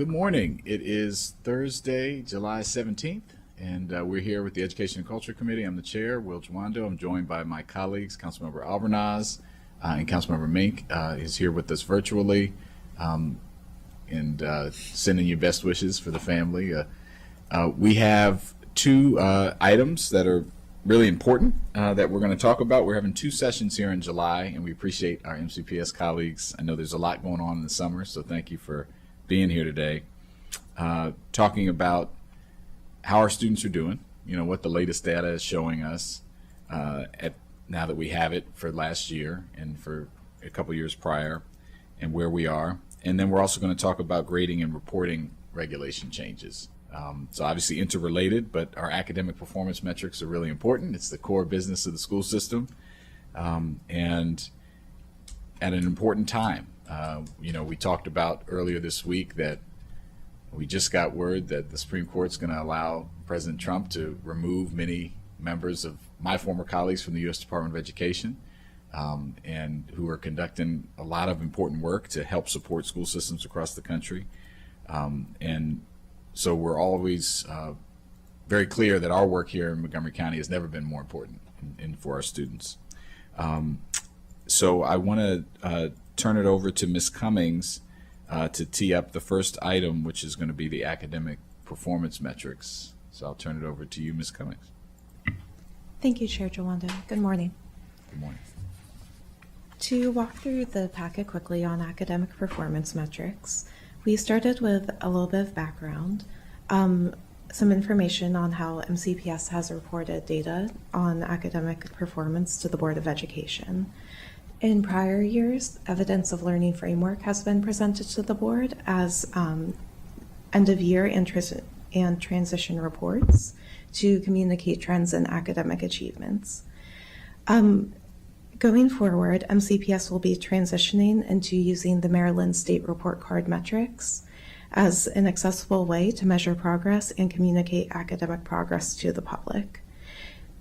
Good morning. It is Thursday, July 17th, and we're here with the Education and Culture Committee. I'm the chair, Will Jawando. I'm joined by my colleagues, Councilmember Albernaz and Councilmember Mink is here with us virtually, and sending you best wishes for the family. We have two items that are really important that we're going to talk about. We're having two sessions here in July, and we appreciate our MCPS colleagues. I know there's a lot going on in the summer, so thank you for being here today, talking about how our students are doing, what the latest data is showing us now that we have it for last year and for a couple years prior, and where we are. And then we're also going to talk about grading and reporting regulation changes. So obviously interrelated, but our academic performance metrics are really important. It's the core business of the school system, and at an important time. We talked about earlier this week that we just got word that the Supreme Court's going to allow President Trump to remove many members of my former colleagues from the U.S. Department of Education, and who are conducting a lot of important work to help support school systems across the country. And so we're always very clear that our work here in Montgomery County has never been more important for our students. So I want to turn it over to Ms. Cummings to tee up the first item, which is going to be the academic performance metrics. So I'll turn it over to you, Ms. Cummings. Thank you, Chair Jawando. Good morning. Good morning. To walk through the packet quickly on academic performance metrics, we started with a little bit of background, some information on how MCPS has reported data on academic performance to the Board of Education. In prior years, evidence of learning framework has been presented to the board as end-of-year and transition reports to communicate trends in academic achievements. Going forward, MCPS will be transitioning into using the Maryland State Report Card metrics as an accessible way to measure progress and communicate academic progress to the public.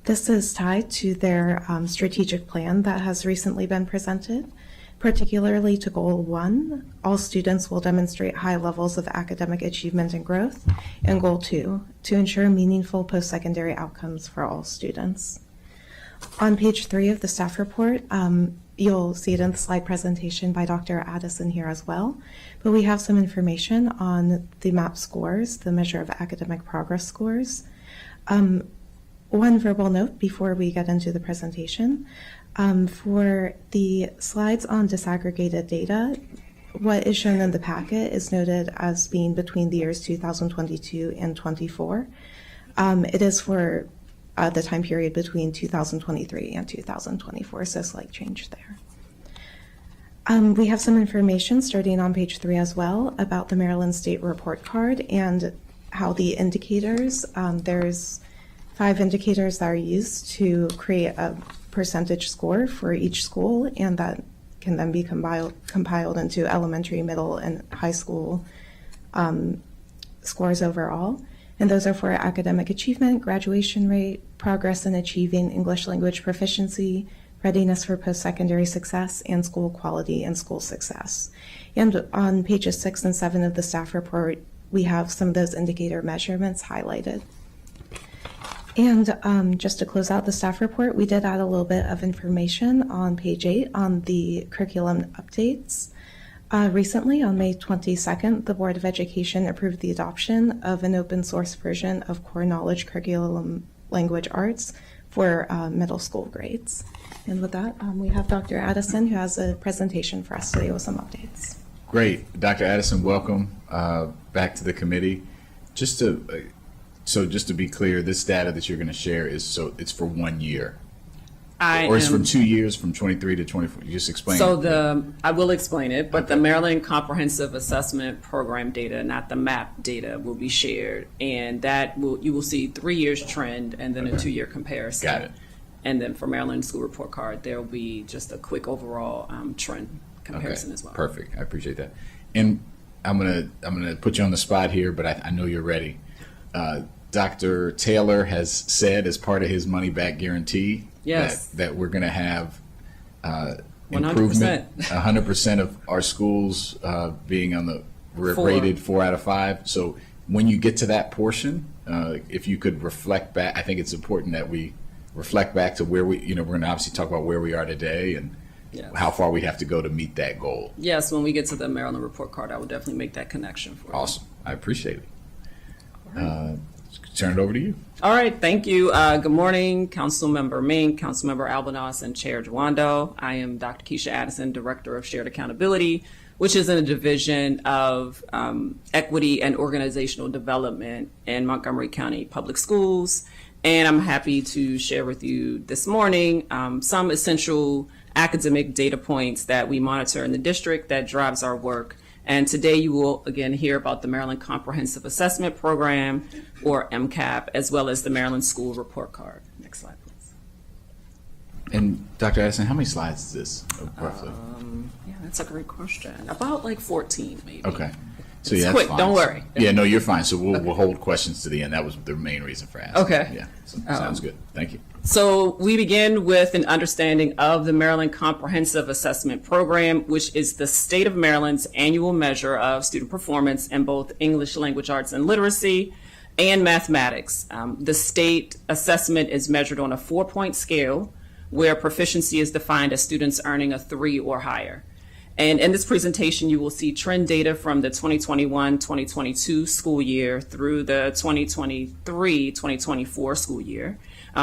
This is tied to their strategic plan that has recently been presented, particularly to Goal 1, all students will demonstrate high levels of academic achievement and growth, and Goal 2, to ensure meaningful post-secondary outcomes for all students. On page 3 of the staff report, you'll see it in the slide presentation by Dr. Addison here as well, but we have some information on the MAP scores, the measure of academic progress scores. One verbal note before we get into the presentation. For the slides on disaggregated data, what is shown in the packet is noted as being between the years 2022 and 24. It is for the time period between 2023 and 2024, so slight change there. We have some information starting on page 3 as well about the Maryland State Report Card and how the indicators, there's 5 indicators that are used to create a percentage score for each school, and that can then be compiled into elementary, middle, and high school scores overall. And those are for academic achievement, graduation rate, progress in achieving English language proficiency, readiness for post-secondary success, and school quality and school success. And on pages 6 and 7 of the staff report, we have some of those indicator measurements highlighted. And just to close out the staff report, we did add a little bit of information on page 8 on the curriculum updates. Recently, on May 22nd, the Board of Education approved the adoption of an open source version of core knowledge curriculum language arts for middle school grades. And with that, we have Dr. Addison, who has a presentation for us today with some updates. Great. Dr. Addison, welcome back to the committee. Just to be clear, this data that you're going to share it's for 1 year. Or it's from 2 years, from 23 to 24. You just explain. So I will explain it, but okay. The Maryland Comprehensive Assessment Program data, not the MAP data, will be shared, and you will see 3 years trend and then a 2-year comparison. Got it. And then for Maryland School Report Card, there will be just a quick overall trend comparison as well. Perfect. I appreciate that. And I'm gonna put you on the spot here, but I know you're ready. Dr. Taylor has said, as part of his money back guarantee, yes, that we're going to have improvement, 100% of our schools being on the rated 4 out of 5. So when you get to that portion, if you could reflect back, I think it's important that we reflect back to where we're going to obviously talk about where we are today and Yes. how far we have to go to meet that goal. Yes, when we get to the Maryland report card, I will definitely make that connection for you. Awesome. I appreciate it. Turn it over to you. All right, thank you. Good morning, Councilmember Mink, Councilmember Albanos, and Chair Jawando. I am Dr. Keisha Addison, Director of Shared Accountability, which is in a division of equity and organizational development in Montgomery County Public Schools. And I'm happy to share with you this morning some essential academic data points that we monitor in the district that drives our work. And today you will again hear about the Maryland Comprehensive Assessment Program, or MCAP, as well as the Maryland School Report Card. Next slide, please. And Dr. Addison, how many slides is this, roughly? Yeah, that's a great question. About like 14, maybe. Okay. So It's yeah, that's quick, fine. don't worry. Yeah, no, you're fine. So we'll hold questions to the end. That was the main reason for asking. Okay. Yeah, so, sounds good. Thank you. So we begin with an understanding of the Maryland Comprehensive Assessment Program, which is the state of Maryland's annual measure of student performance in both English language arts and literacy and mathematics. The state assessment is measured on a 4-point scale where proficiency is defined as students earning a 3 or higher. And in this presentation, you will see trend data from the 2021-2022 school year through the 2023-2024 school year.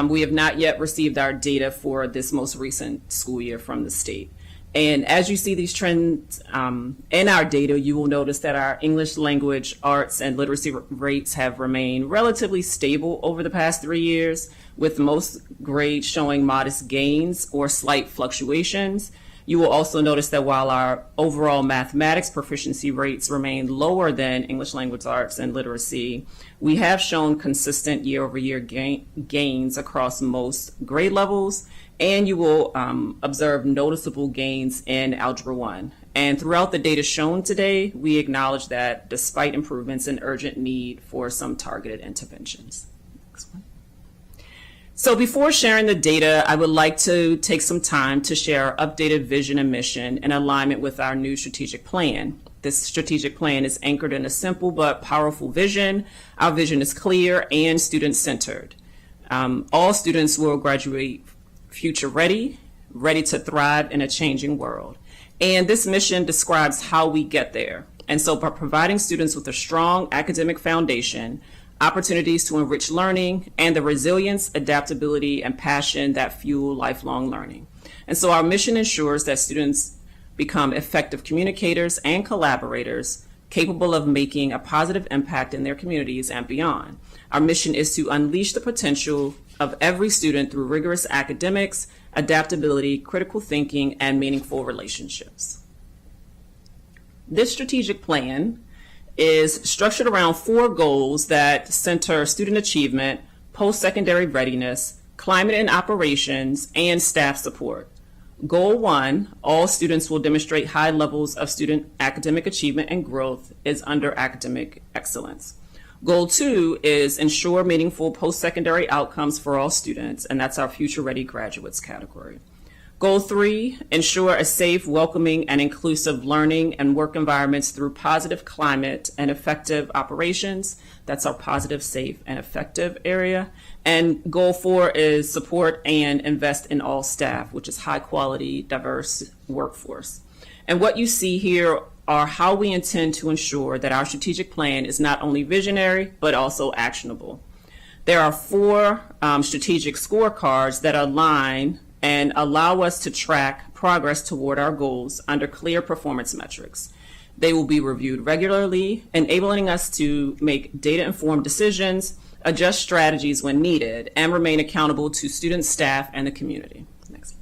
We have not yet received our data for this most recent school year from the state. And as you see these trends in our data, you will notice that our English language, arts, and literacy rates have remained relatively stable over the past 3 years, with most grades showing modest gains or slight fluctuations. You will also notice that while our overall mathematics proficiency rates remain lower than English language arts and literacy, we have shown consistent year-over-year gains across most grade levels, and you will observe noticeable gains in Algebra 1. And throughout the data shown today, we acknowledge that despite improvements, an urgent need for some targeted interventions. Next one. So before sharing the data, I would like to take some time to share our updated vision and mission in alignment with our new strategic plan. This strategic plan is anchored in a simple but powerful vision. Our vision is clear and student-centered. All students will graduate future ready, ready to thrive in a changing world. And this mission describes how we get there. And so by providing students with a strong academic foundation, opportunities to enrich learning, and the resilience, adaptability, and passion that fuel lifelong learning. And so our mission ensures that students become effective communicators and collaborators capable of making a positive impact in their communities and beyond. Our mission is to unleash the potential of every student through rigorous academics, adaptability, critical thinking, and meaningful relationships. This strategic plan is structured around 4 goals that center student achievement, post-secondary readiness, climate and operations, and staff support. Goal 1, all students will demonstrate high levels of student academic achievement and growth, is under academic excellence. Goal 2 is ensure meaningful post-secondary outcomes for all students, and that's our Future Ready Graduates category. Goal 3, ensure a safe, welcoming, and inclusive learning and work environments through positive climate and effective operations. That's our positive, safe, and effective area. And goal 4 is support and invest in all staff, which is high quality, diverse workforce. And what you see here are how we intend to ensure that our strategic plan is not only visionary, but also actionable. There are 4 strategic scorecards that align and allow us to track progress toward our goals under clear performance metrics. They will be reviewed regularly, enabling us to make data-informed decisions, adjust strategies when needed, and remain accountable to students, staff, and the community. Next.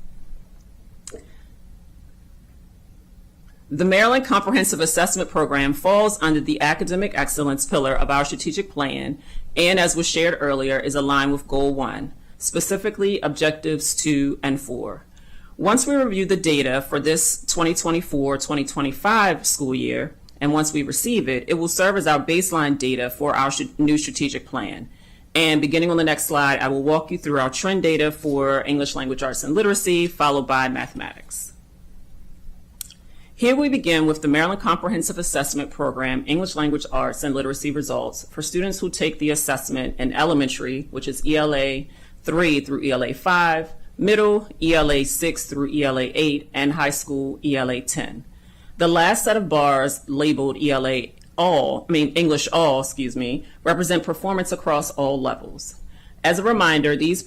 The Maryland Comprehensive Assessment Program falls under the academic excellence pillar of our strategic plan, and as was shared earlier, is aligned with Goal 1. Specifically objectives 2 and 4. Once we review the data for this 2024-2025 school year, and once we receive it, it will serve as our baseline data for our new strategic plan. And beginning on the next slide, I will walk you through our trend data for English language arts and literacy, followed by mathematics. Here we begin with the Maryland Comprehensive Assessment Program, English Language Arts and Literacy results for students who take the assessment in elementary, which is ELA 3 through ELA 5, middle, ELA 6 through ELA 8, and high school, ELA 10. The last set of bars labeled English all, represent performance across all levels. As a reminder, these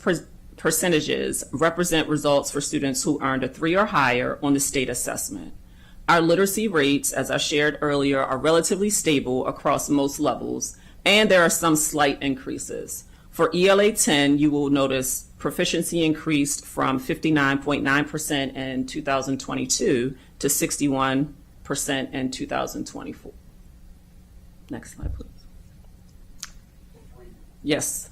percentages represent results for students who earned a 3 or higher on the state assessment. Our literacy rates, as I shared earlier, are relatively stable across most levels, and there are some slight increases. For ELA 10, you will notice proficiency increased from 59.9% in 2022 to 61% in 2024. Next slide, please. Yes.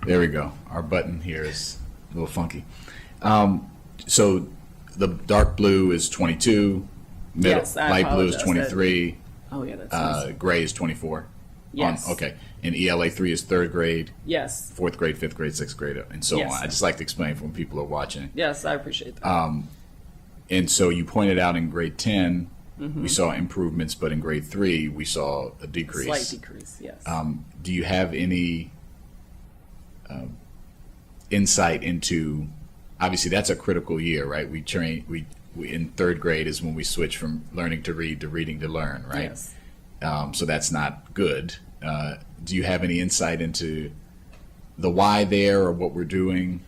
There we go. Our button here is a little funky. So the dark blue is 22, Yes, I light blue is apologize. 23, Oh, yeah, that's gray is 24. Yes. Okay. And ELA 3 is third grade, Yes. fourth grade, fifth grade, sixth grade, and so Yes. on. I just like to explain for when people are watching. Yes, I appreciate that. And so you pointed out in grade 10, Mm-hmm. we saw improvements, but in grade 3, we saw a decrease. Slight decrease, yes. Do you have any insight into, obviously that's a critical year, right? We in third grade is when we switch from learning to read to reading to learn, right? Yes. So that's not good. Do you have any insight into the why there or what we're doing?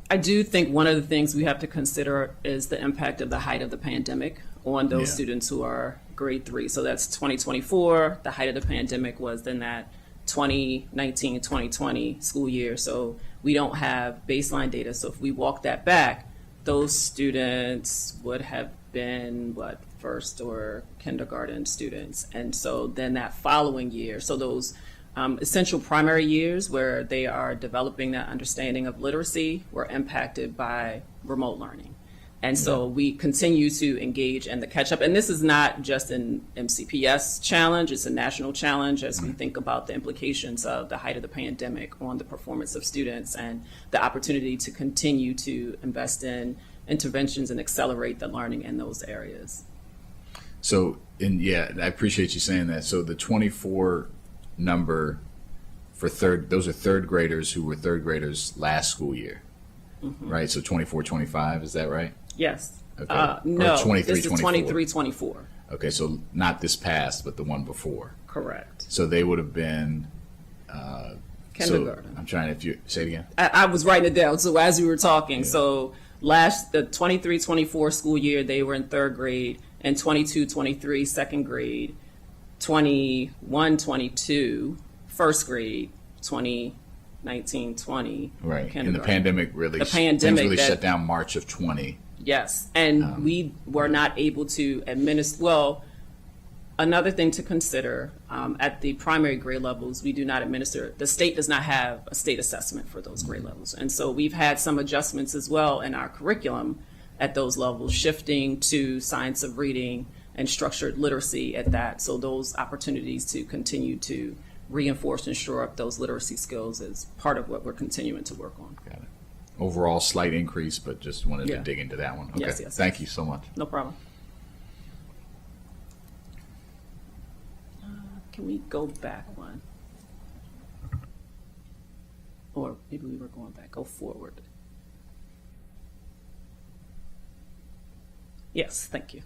I do think one of the things we have to consider is the impact of the height of the pandemic on those Yeah. students who are grade 3. So that's 2024. The height of the pandemic was in that 2019, 2020 school year. So we don't have baseline data. So if we walk that back, those students would have been, first or kindergarten students. And so then that following year, so those essential primary years where they are developing that understanding of literacy were impacted by remote learning. And so we continue to engage in the catch up. And this is not just an MCPS challenge, it's a national challenge as we think about the implications of the height of the pandemic on the performance of students and the opportunity to continue to invest in interventions and accelerate the learning in those areas. So, I appreciate you saying that. So the 24 number for those are third graders who were third graders last school year, right? So 24, 25, is that right? Yes. Okay. No, Or 23, this is 23, 24. Okay, so not this past, but the one before. Correct. So they would have been Kindergarten. So I'm trying to, if you say it again. I was writing it down. So as we were talking, so the 23-24 school year, they were in third grade, and 22-23 second grade, 21-22 first grade, 2019-20 Right. And the kindergarten. pandemic really, things really shut down March of 20. Yes, and we were not able to administer, well, another thing to consider, at the primary grade levels, we do not administer, the state does not have a state assessment for those grade levels. And so we've had some adjustments as well in our curriculum at those levels, shifting to science of reading and structured literacy at that. So those opportunities to continue to reinforce and shore up those literacy skills is part of what we're continuing to work on. Got it. Overall, slight increase, but just wanted to Yeah. dig into that one. Okay. Yes, yes, Thank you so much. No problem. Can we go back one? Or maybe we were going back, go forward. Yes, thank you.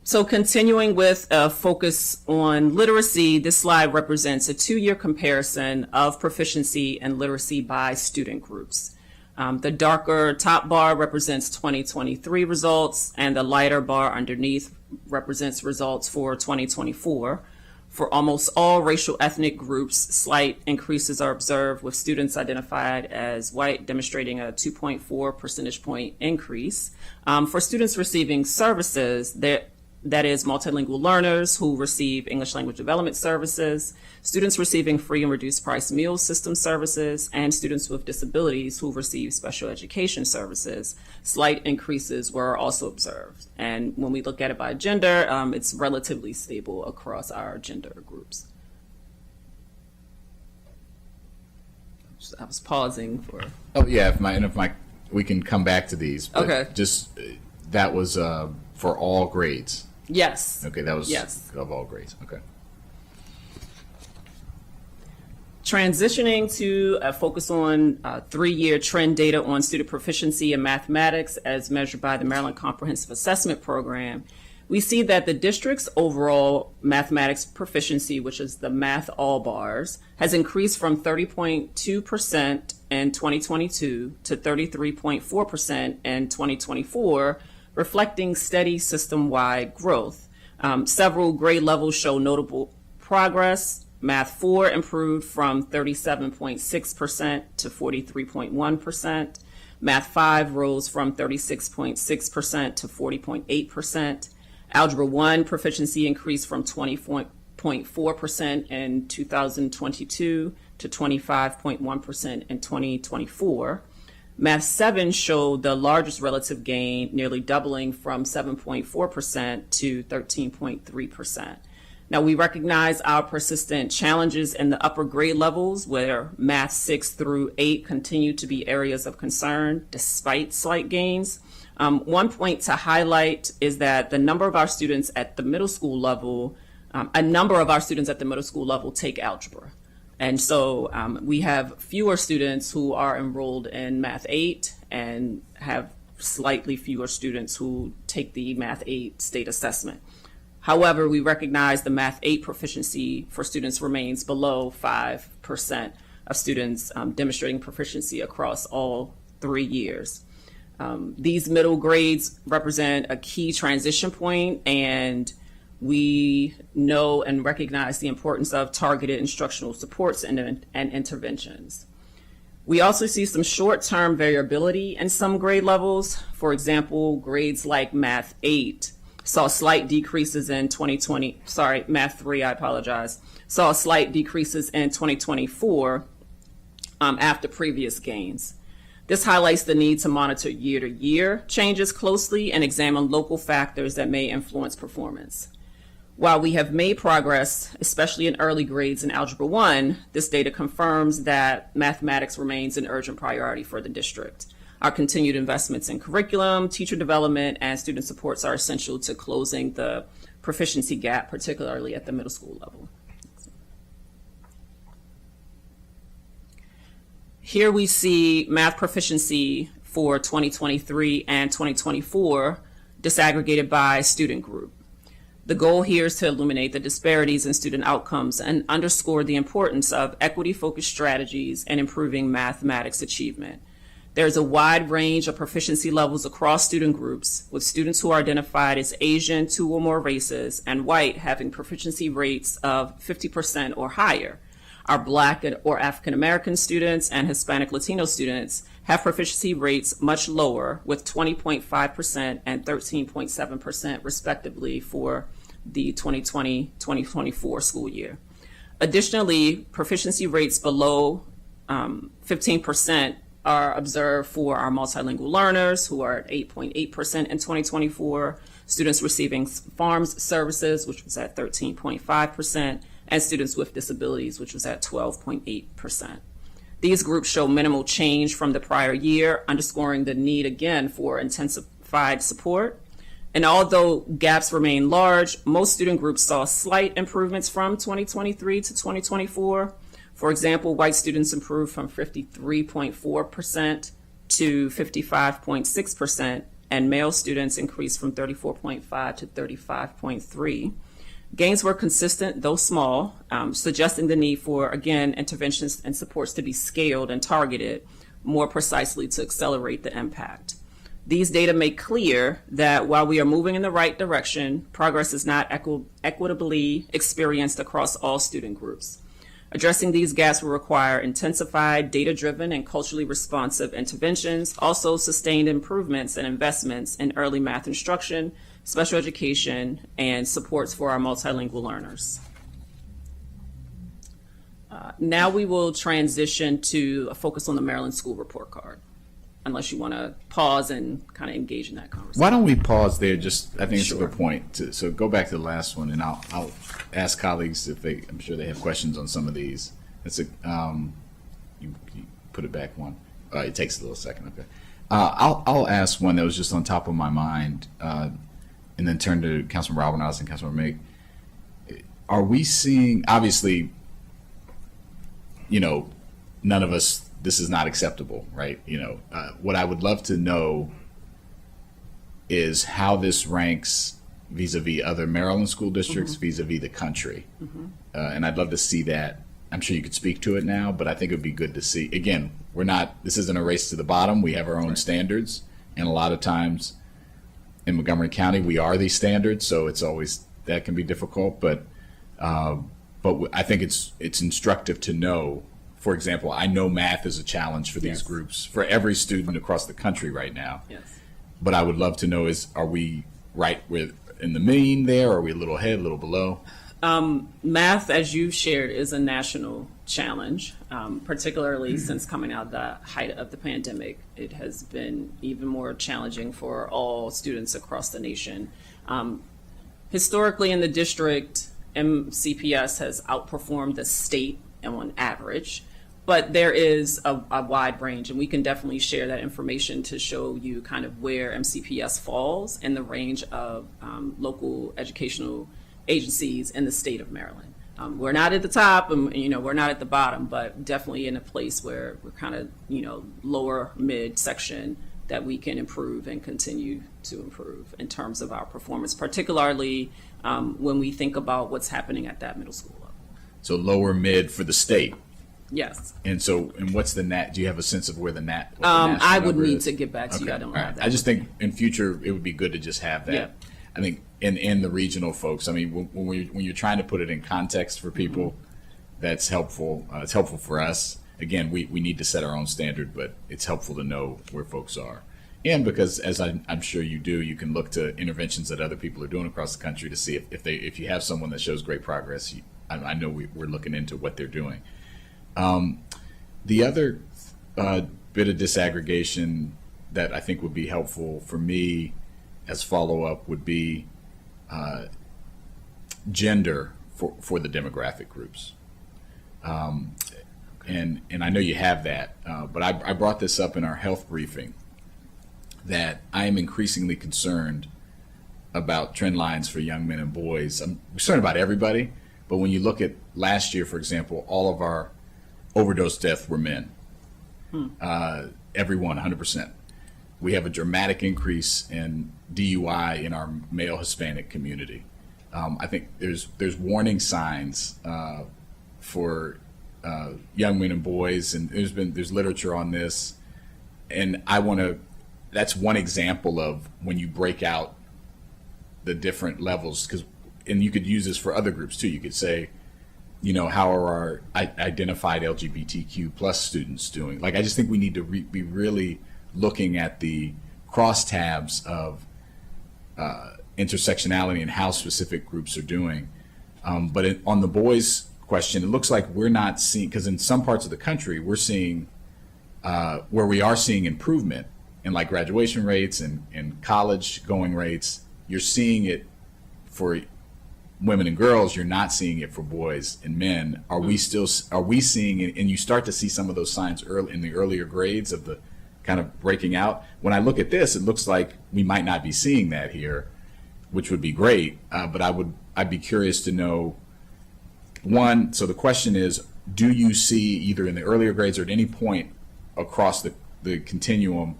So continuing with a focus on literacy, this slide represents a 2-year comparison of proficiency and literacy by student groups. The darker top bar represents 2023 results, and the lighter bar underneath represents results for 2024. For almost all racial ethnic groups, slight increases are observed, with students identified as white demonstrating a 2.4 percentage point increase. For students receiving services, that is multilingual learners who receive English language development services, students receiving free and reduced price meal system services, and students with disabilities who receive special education services. Slight increases were also observed. And when we look at it by gender, it's relatively stable across our gender groups. I was pausing for. Oh yeah, if we can come back to these. But Okay. Just that was for all grades. Yes. Okay, that was Yes. of all grades. Okay. Transitioning to a focus on 3-year trend data on student proficiency in mathematics as measured by the Maryland Comprehensive Assessment Program, we see that the district's overall mathematics proficiency, which is the math all bars, has increased from 30.2% in 2022 to 33.4% in 2024, reflecting steady system-wide growth. Several grade levels show notable progress. Math 4 improved from 37.6% to 43.1%. Math 5 rose from 36.6% to 40.8%. Algebra 1 proficiency increased from 20.4% in 2022 to 25.1% in 2024. Math 7 showed the largest relative gain, nearly doubling from 7.4% to 13.3%. Now, we recognize our persistent challenges in the upper grade levels where Math 6 through 8 continue to be areas of concern despite slight gains. One point to highlight is that a number of our students at the middle school level take algebra. And so we have fewer students who are enrolled in Math 8 and have slightly fewer students who take the Math 8 state assessment. However, we recognize the Math 8 proficiency for students remains below 5% of students demonstrating proficiency across all 3 years. These middle grades represent a key transition point, and we know and recognize the importance of targeted instructional supports and interventions. We also see some short-term variability in some grade levels. For example, grades like Math 8 saw slight decreases in Math 3, I apologize, saw slight decreases in 2024 after previous gains. This highlights the need to monitor year-to-year changes closely and examine local factors that may influence performance. While we have made progress, especially in early grades in Algebra 1, this data confirms that mathematics remains an urgent priority for the district. Our continued investments in curriculum, teacher development, and student supports are essential to closing the proficiency gap, particularly at the middle school level. Here we see math proficiency for 2023 and 2024 disaggregated by student group. The goal here is to illuminate the disparities in student outcomes and underscore the importance of equity-focused strategies in improving mathematics achievement. There's a wide range of proficiency levels across student groups, with students who are identified as Asian, 2 or more races, and white having proficiency rates of 50% or higher. Our Black or African American students and Hispanic Latino students have proficiency rates much lower, with 20.5% and 13.7% respectively for the 2020-2024 school year. Additionally, proficiency rates below 15% are observed for our multilingual learners, who are at 8.8% in 2024, students receiving farms services, which was at 13.5%, and students with disabilities, which was at 12.8%. These groups show minimal change from the prior year, underscoring the need again for intensified support. And although gaps remain large, most student groups saw slight improvements from 2023 to 2024. For example, white students improved from 53.4% to 55.6%, and male students increased from 34.5 to 35.3. Gains were consistent, though small, suggesting the need for, again, interventions and supports to be scaled and targeted more precisely to accelerate the impact. These data make clear that while we are moving in the right direction, progress is not equitably experienced across all student groups. Addressing these gaps will require intensified, data-driven, and culturally responsive interventions, also sustained improvements and investments in early math instruction, special education, and supports for our multilingual learners. Now we will transition to a focus on the Maryland School Report Card, unless you want to pause and kind of engage in that conversation. Why don't we pause there? I think it's Sure. a good point. So go back to the last one, and I'll ask colleagues if I'm sure they have questions on some of these. put it back one. It takes a little second. Okay. I'll ask one that was just on top of my mind, and then turn to Councilmember Albanaz and Councilmember Make. Are we seeing, obviously, none of us, this is not acceptable, right? What I would love to know is how this ranks vis-a-vis other Maryland school districts, vis-a-vis the country. And I'd love to see that. I'm sure you could speak to it now, but I think it would be good to see. Again, this isn't a race to the bottom. We have our own standards. And a lot of times in Montgomery County, we are these standards. So it's always, that can be difficult. But I think it's instructive to know. For example, I know math is a challenge for these groups, for every student across the country right now. Yes. But I would love to know are we right in the mean there? Or are we a little ahead, a little below? Math, as you shared, is a national challenge, particularly since coming out the height of the pandemic. It has been even more challenging for all students across the nation. Historically in the district, MCPS has outperformed the state on average, but there is a wide range, and we can definitely share that information to show you kind of where MCPS falls in the range of local educational agencies in the state of Maryland. We're not at the top, and we're not at the bottom, but definitely in a place where we're kind of lower mid section that we can improve and continue to improve in terms of our performance, particularly when we think about what's happening at that middle school level. So lower mid for the state. Yes. And what's the NAT? Do you have a sense of where the NAT? I would need to get back to you. I don't have that. I just think in future it would be good to just have that. Yeah. I think in the regional folks. I mean, when you're trying to put it in context for people, that's helpful. It's helpful for us. Again, we need to set our own standard, but it's helpful to know where folks are. And because, as I'm sure you do, you can look to interventions that other people are doing across the country to see if you have someone that shows great progress. I know we're looking into what they're doing. The other bit of disaggregation that I think would be helpful for me as follow-up would be gender for the demographic groups. And I know you have that, but I brought this up in our health briefing that I am increasingly concerned about trend lines for young men and boys. I'm concerned about everybody, but when you look at last year, for example, all of our overdose deaths were men. Everyone, 100%. We have a dramatic increase in DUI in our male Hispanic community. I think there's warning signs for young men and boys, and there's literature on this, and that's one example of when you break out the different levels, and you could use this for other groups too. You could say, how are our identified LGBTQ plus students doing? Like, I just think we need to be really looking at the crosstabs of intersectionality and how specific groups are doing. But on the boys question, it looks like we're not seeing, because in some parts of the country, we're seeing where we are seeing improvement in like graduation rates and college going rates. You're seeing it for women and girls, you're not seeing it for boys and men. Are we seeing it? And you start to see some of those signs early in the earlier grades of the kind of breaking out. When I look at this, it looks like we might not be seeing that here, which would be great. But I'd be curious to know, one, so the question is, do you see either in the earlier grades or at any point across the continuum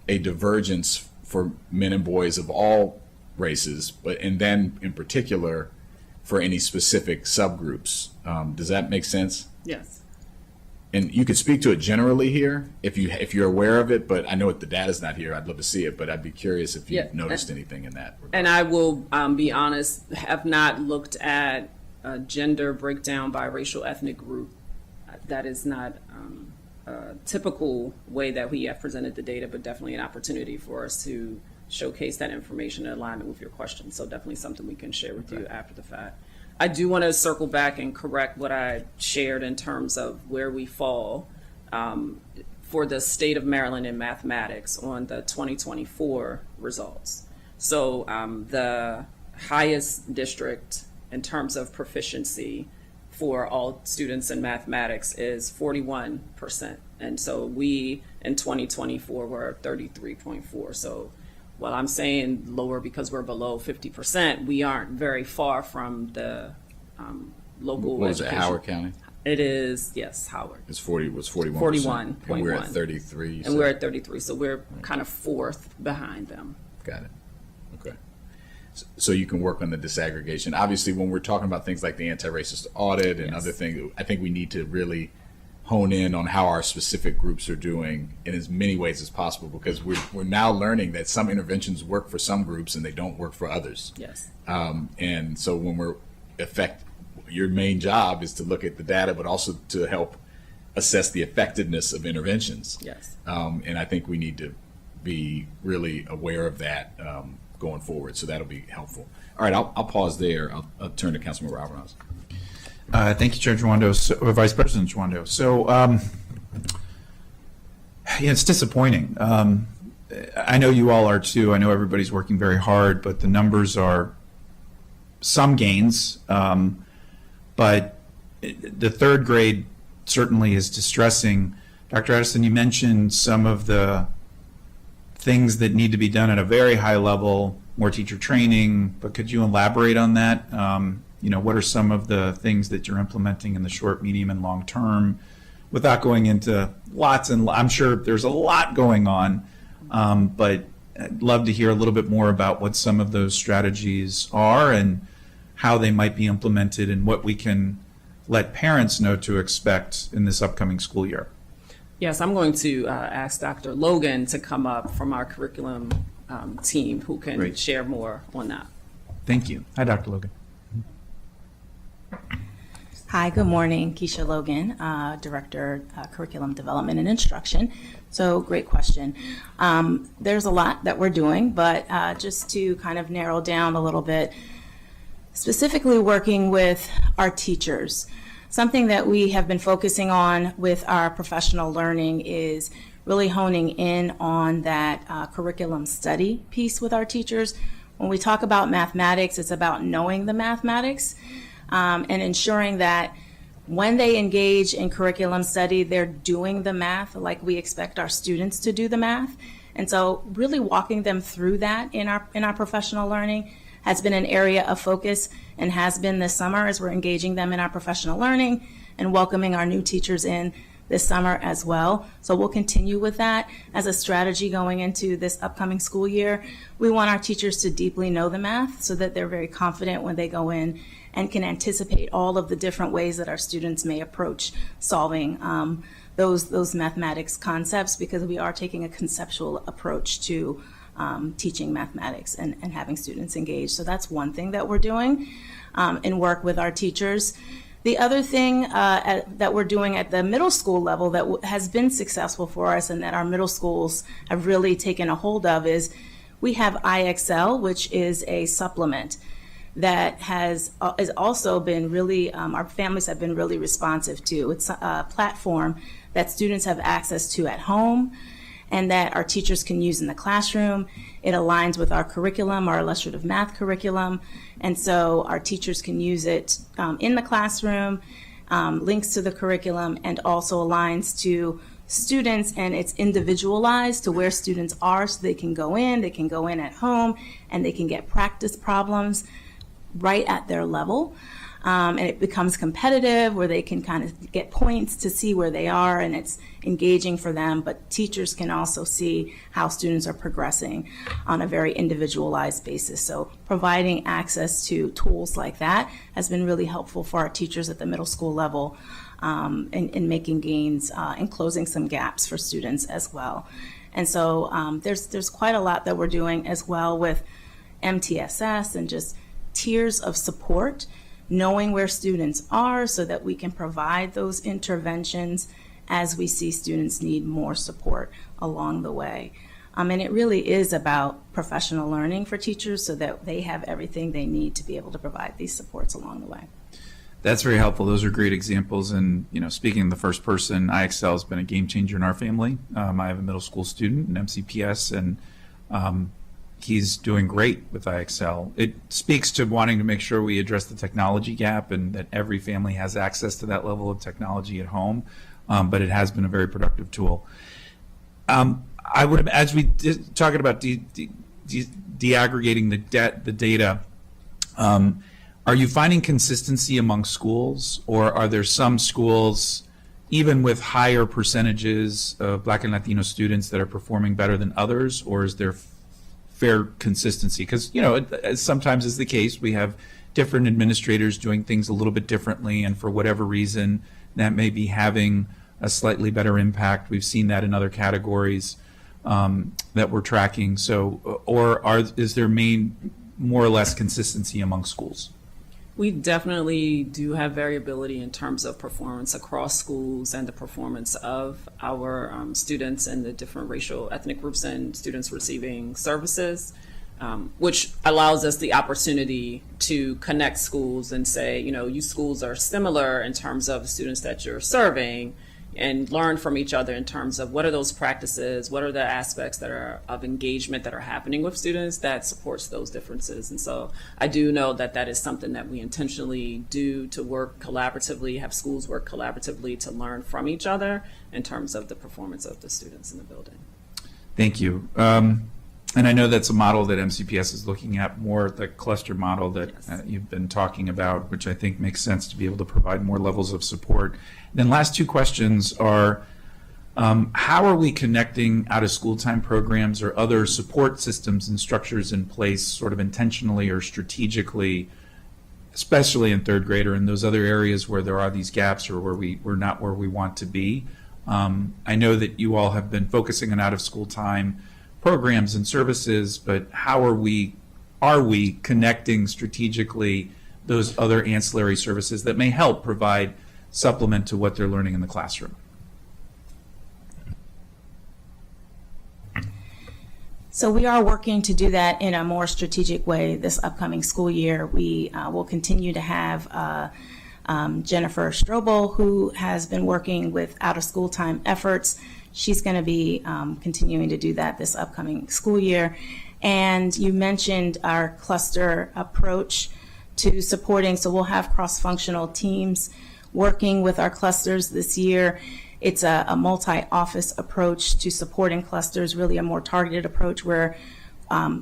a divergence for men and boys of all races, and then in particular for any specific subgroups? Does that make sense? Yes. And you could speak to it generally here if you're aware of it, but I know the data's not here. I'd love to see it, but I'd be curious if you've noticed anything in that regard. And I will be honest, have not looked at a gender breakdown by racial ethnic group. That is not a typical way that we have presented the data, but definitely an opportunity for us to showcase that information in alignment with your question. So definitely something we can share with you after the fact. I do want to circle back and correct what I shared in terms of where we fall for the state of Maryland in mathematics on the 2024 results. So the highest district in terms of proficiency for all students in mathematics is 41%. And so we, in 2024, were 33.4. So while I'm saying lower because we're below 50%, we aren't very far from the local What was it, education. Howard County? It is, yes, Howard. It's 41%. 41.1. And we're at 33. And we're at 33, so we're kind of fourth behind them. Got it. Okay. So you can work on the disaggregation. Obviously, when we're talking about things like the anti-racist audit and Yes. other things, I think we need to really hone in on how our specific groups are doing in as many ways as possible, because we're now learning that some interventions work for some groups and they don't work for others. Yes. And so when your main job is to look at the data, but also to help assess the effectiveness of interventions. Yes. And I think we need to be really aware of that going forward. So that'll be helpful. All right, I'll pause there. I'll turn to Councilmember Alvarez. Thank you, Chair Juando, Vice President Juando. So, it's disappointing. I know you all are too. I know everybody's working very hard, but the numbers are some gains. But the third grade certainly is distressing. Dr. Addison, you mentioned some of the things that need to be done at a very high level, more teacher training, but could you elaborate on that? What are some of the things that you're implementing in the short, medium, and long term without going into lots, and I'm sure there's a lot going on, but I'd love to hear a little bit more about what some of those strategies are and how they might be implemented and what we can let parents know to expect in this upcoming school year. Yes, I'm going to ask Dr. Logan to come up from our curriculum team who can Great. share more on that. Thank you. Hi, Dr. Logan. Hi, good morning. Keisha Logan, Director, Curriculum Development and Instruction. So great question. There's a lot that we're doing, but just to kind of narrow down a little bit, specifically working with our teachers. Something that we have been focusing on with our professional learning is really honing in on that curriculum study piece with our teachers. When we talk about mathematics, it's about knowing the mathematics and ensuring that when they engage in curriculum study, they're doing the math like we expect our students to do the math. And so really walking them through that in our professional learning has been an area of focus and has been this summer as we're engaging them in our professional learning and welcoming our new teachers in this summer as well. So we'll continue with that as a strategy going into this upcoming school year. We want our teachers to deeply know the math so that they're very confident when they go in and can anticipate all of the different ways that our students may approach solving those mathematics concepts, because we are taking a conceptual approach to teaching mathematics and having students engage. So that's one thing that we're doing and work with our teachers. The other thing that we're doing at the middle school level that has been successful for us and that our middle schools have really taken a hold of is we have IXL, which is a supplement that has also been really, our families have been really responsive to. It's a platform that students have access to at home and that our teachers can use in the classroom. It aligns with our curriculum, our illustrative math curriculum, and so our teachers can use it in the classroom, links to the curriculum, and also aligns to students, and it's individualized to where students are so they can go in at home, and they can get practice problems right at their level. And it becomes competitive where they can kind of get points to see where they are, and it's engaging for them, but teachers can also see how students are progressing on a very individualized basis. So providing access to tools like that has been really helpful for our teachers at the middle school level in making gains and closing some gaps for students as well. And so there's quite a lot that we're doing as well with MTSS and just tiers of support, knowing where students are so that we can provide those interventions as we see students need more support along the way. And it really is about professional learning for teachers so that they have everything they need to be able to provide these supports along the way. That's very helpful. Those are great examples. And, speaking in the first person, IXL has been a game changer in our family. I have a middle school student in MCPS, and he's doing great with IXL. It speaks to wanting to make sure we address the technology gap and that every family has access to that level of technology at home, but it has been a very productive tool. I would, as we talking about deaggregating the data, are you finding consistency among schools, or are there some schools, even with higher percentages of Black and Latino students, that are performing better than others, or is there fair consistency? Because, as sometimes is the case, we have different administrators doing things a little bit differently, and for whatever reason, that may be having a slightly better impact. We've seen that in other categories that we're tracking. So, is there more or less consistency among schools? We definitely do have variability in terms of performance across schools and the performance of our students and the different racial ethnic groups and students receiving services, which allows us the opportunity to connect schools and say, you schools are similar in terms of the students that you're serving, and learn from each other in terms of what are those practices, what are the aspects that are of engagement that are happening with students that supports those differences. And so I do know that is something that we intentionally do to work collaboratively, have schools work collaboratively to learn from each other in terms of the performance of the students in the building. Thank you. And I know that's a model that MCPS is looking at, more the cluster model that you've been talking about, which I think makes sense to be able to provide more levels of support. And then last two questions are, how are we connecting out-of-school time programs or other support systems and structures in place sort of intentionally or strategically, especially in third grade or in those other areas where there are these gaps or where we're not where we want to be? I know that you all have been focusing on out-of-school time programs and services, but how are we connecting strategically those other ancillary services that may help provide supplement to what they're learning in the classroom? So we are working to do that in a more strategic way this upcoming school year. We will continue to have Jennifer Strobel, who has been working with out-of-school time efforts. She's going to be continuing to do that this upcoming school year. And you mentioned our cluster approach to supporting, so we'll have cross-functional teams working with our clusters this year. It's a multi-office approach to supporting clusters, really a more targeted approach where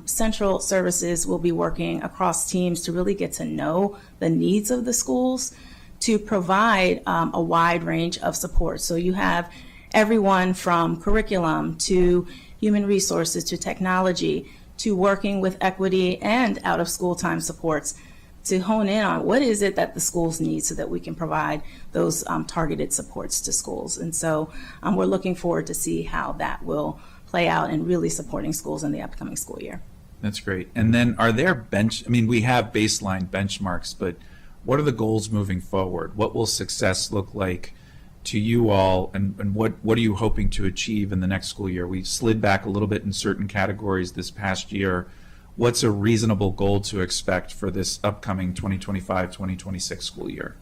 central services will be working across teams to really get to know the needs of the schools to provide a wide range of support. So you have everyone from curriculum to human resources to technology to working with equity and out-of-school time supports to hone in on what is it that the schools need so that we can provide those targeted supports to schools. And so we're looking forward to see how that will play out in really supporting schools in the upcoming school year. That's great. And then are there we have baseline benchmarks, but what are the goals moving forward? What will success look like to you all, and what are you hoping to achieve in the next school year? We slid back a little bit in certain categories this past year. What's a reasonable goal to expect for this upcoming 2025-2026 school year?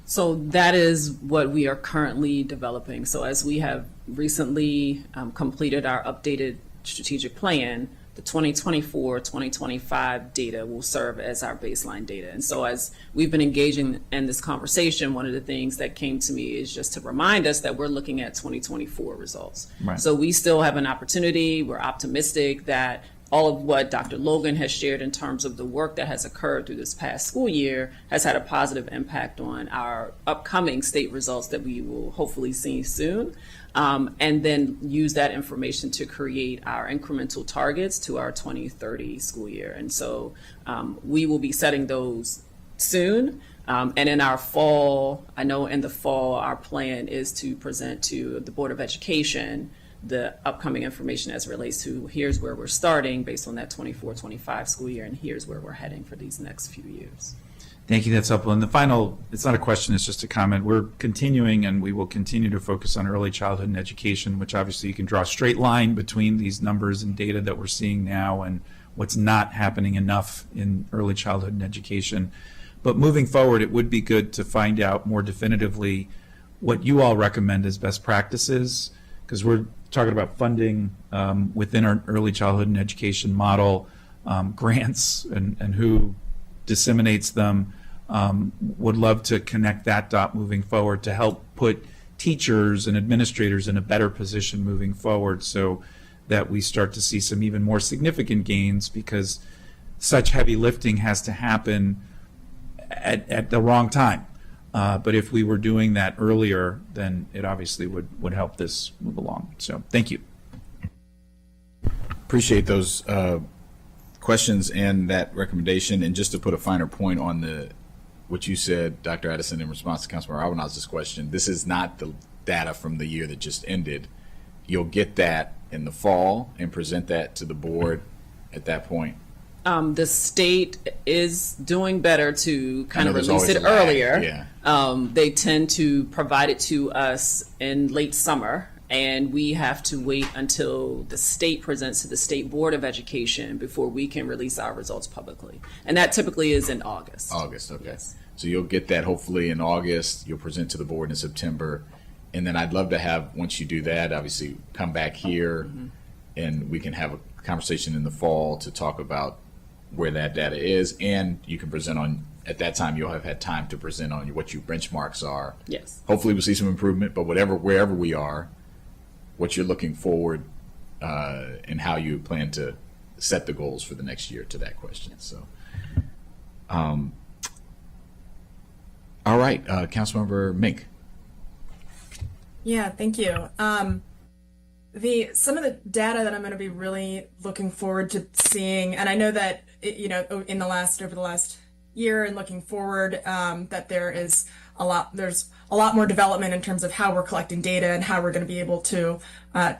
So that is what we are currently developing. So as we have recently completed our updated strategic plan, the 2024-2025 data will serve as our baseline data. And so as we've been engaging in this conversation, one of the things that came to me is just to remind us that we're looking at 2024 results. Right. So we still have an opportunity. We're optimistic that all of what Dr. Logan has shared in terms of the work that has occurred through this past school year has had a positive impact on our upcoming state results that we will hopefully see soon. And then use that information to create our incremental targets to our 2030 school year. And so we will be setting those soon. And in our fall, I know in the fall, our plan is to present to the Board of Education the upcoming information as it relates to here's where we're starting based on that 24-25 school year, and here's where we're heading for these next few years. Thank you. That's helpful. And the final, it's not a question, it's just a comment. We're continuing, and we will continue to focus on early childhood and education, which obviously you can draw a straight line between these numbers and data that we're seeing now and what's not happening enough in early childhood and education. But moving forward, it would be good to find out more definitively what you all recommend as best practices because we're talking about funding within our early childhood and education model, grants and who disseminates them. Would love to connect that dot moving forward to help put teachers and administrators in a better position moving forward so that we start to see some even more significant gains, because such heavy lifting has to happen at the wrong time. But if we were doing that earlier, then it obviously would help this move along. So thank you. Appreciate those questions and that recommendation. And just to put a finer point on what you said, Dr. Addison, in response to Councilmember Albanaz's question, this is not the data from the year that just ended. You'll get that in the fall and present that to the board at that point. The state is doing better to kind I of know there's release always it a lag, earlier. yeah. They tend to provide it to us in late summer, and we have to wait until the state presents to the State Board of Education before we can release our results publicly. And that typically is in August. August, okay. Yes. So you'll get that hopefully in August. You'll present to the board in September. And then I'd love to have, once you do that, obviously come back here and we can have a conversation in the fall to talk about where that data is. And you can present on, at that time, you'll have had time to present on what your benchmarks are. Yes. Hopefully we'll see some improvement, but wherever we are, what you're looking forward and how you plan to set the goals for the next year to that question. So, all right, Councilmember Mink. Yeah, thank you. Some of the data that I'm going to be really looking forward to seeing, and I know that over the last year and looking forward, that there's a lot more development in terms of how we're collecting data and how we're going to be able to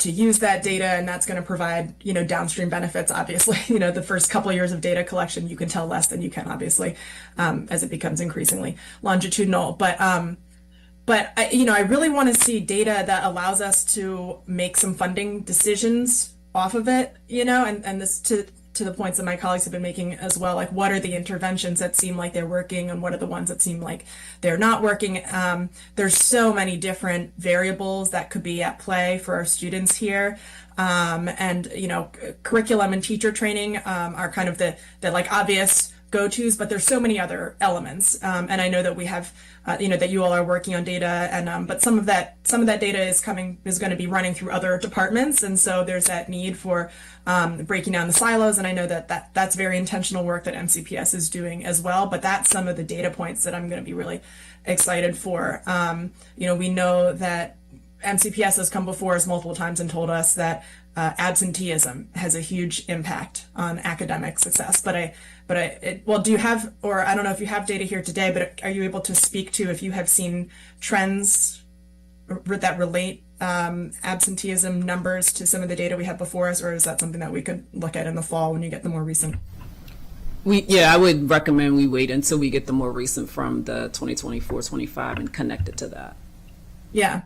use that data, and that's going to provide downstream benefits. Obviously, the first couple of years of data collection, you can tell less than you can obviously as it becomes increasingly longitudinal, But I really want to see data that allows us to make some funding decisions off of it, and this to the points that my colleagues have been making as well, like what are the interventions that seem like they're working and what are the ones that seem like they're not working. There's so many different variables that could be at play for our students here. And curriculum and teacher training are kind of the like obvious go-tos, but there's so many other elements. And I know that we have, that you all are working on data, and but some of that data is going to be running through other departments, and so there's that need for breaking down the silos. And I know that's very intentional work that MCPS is doing as well. But that's some of the data points that I'm going to be really excited for. We know that MCPS has come before us multiple times and told us that absenteeism has a huge impact on academic success. Do you have, or I don't know if you have data here today, but are you able to speak to if you have seen trends that relate absenteeism numbers to some of the data we have before us, or is that something that we could look at in the fall when you get the more recent? I would recommend we wait until we get the more recent from the 2024-25 and connect it to that. Yeah.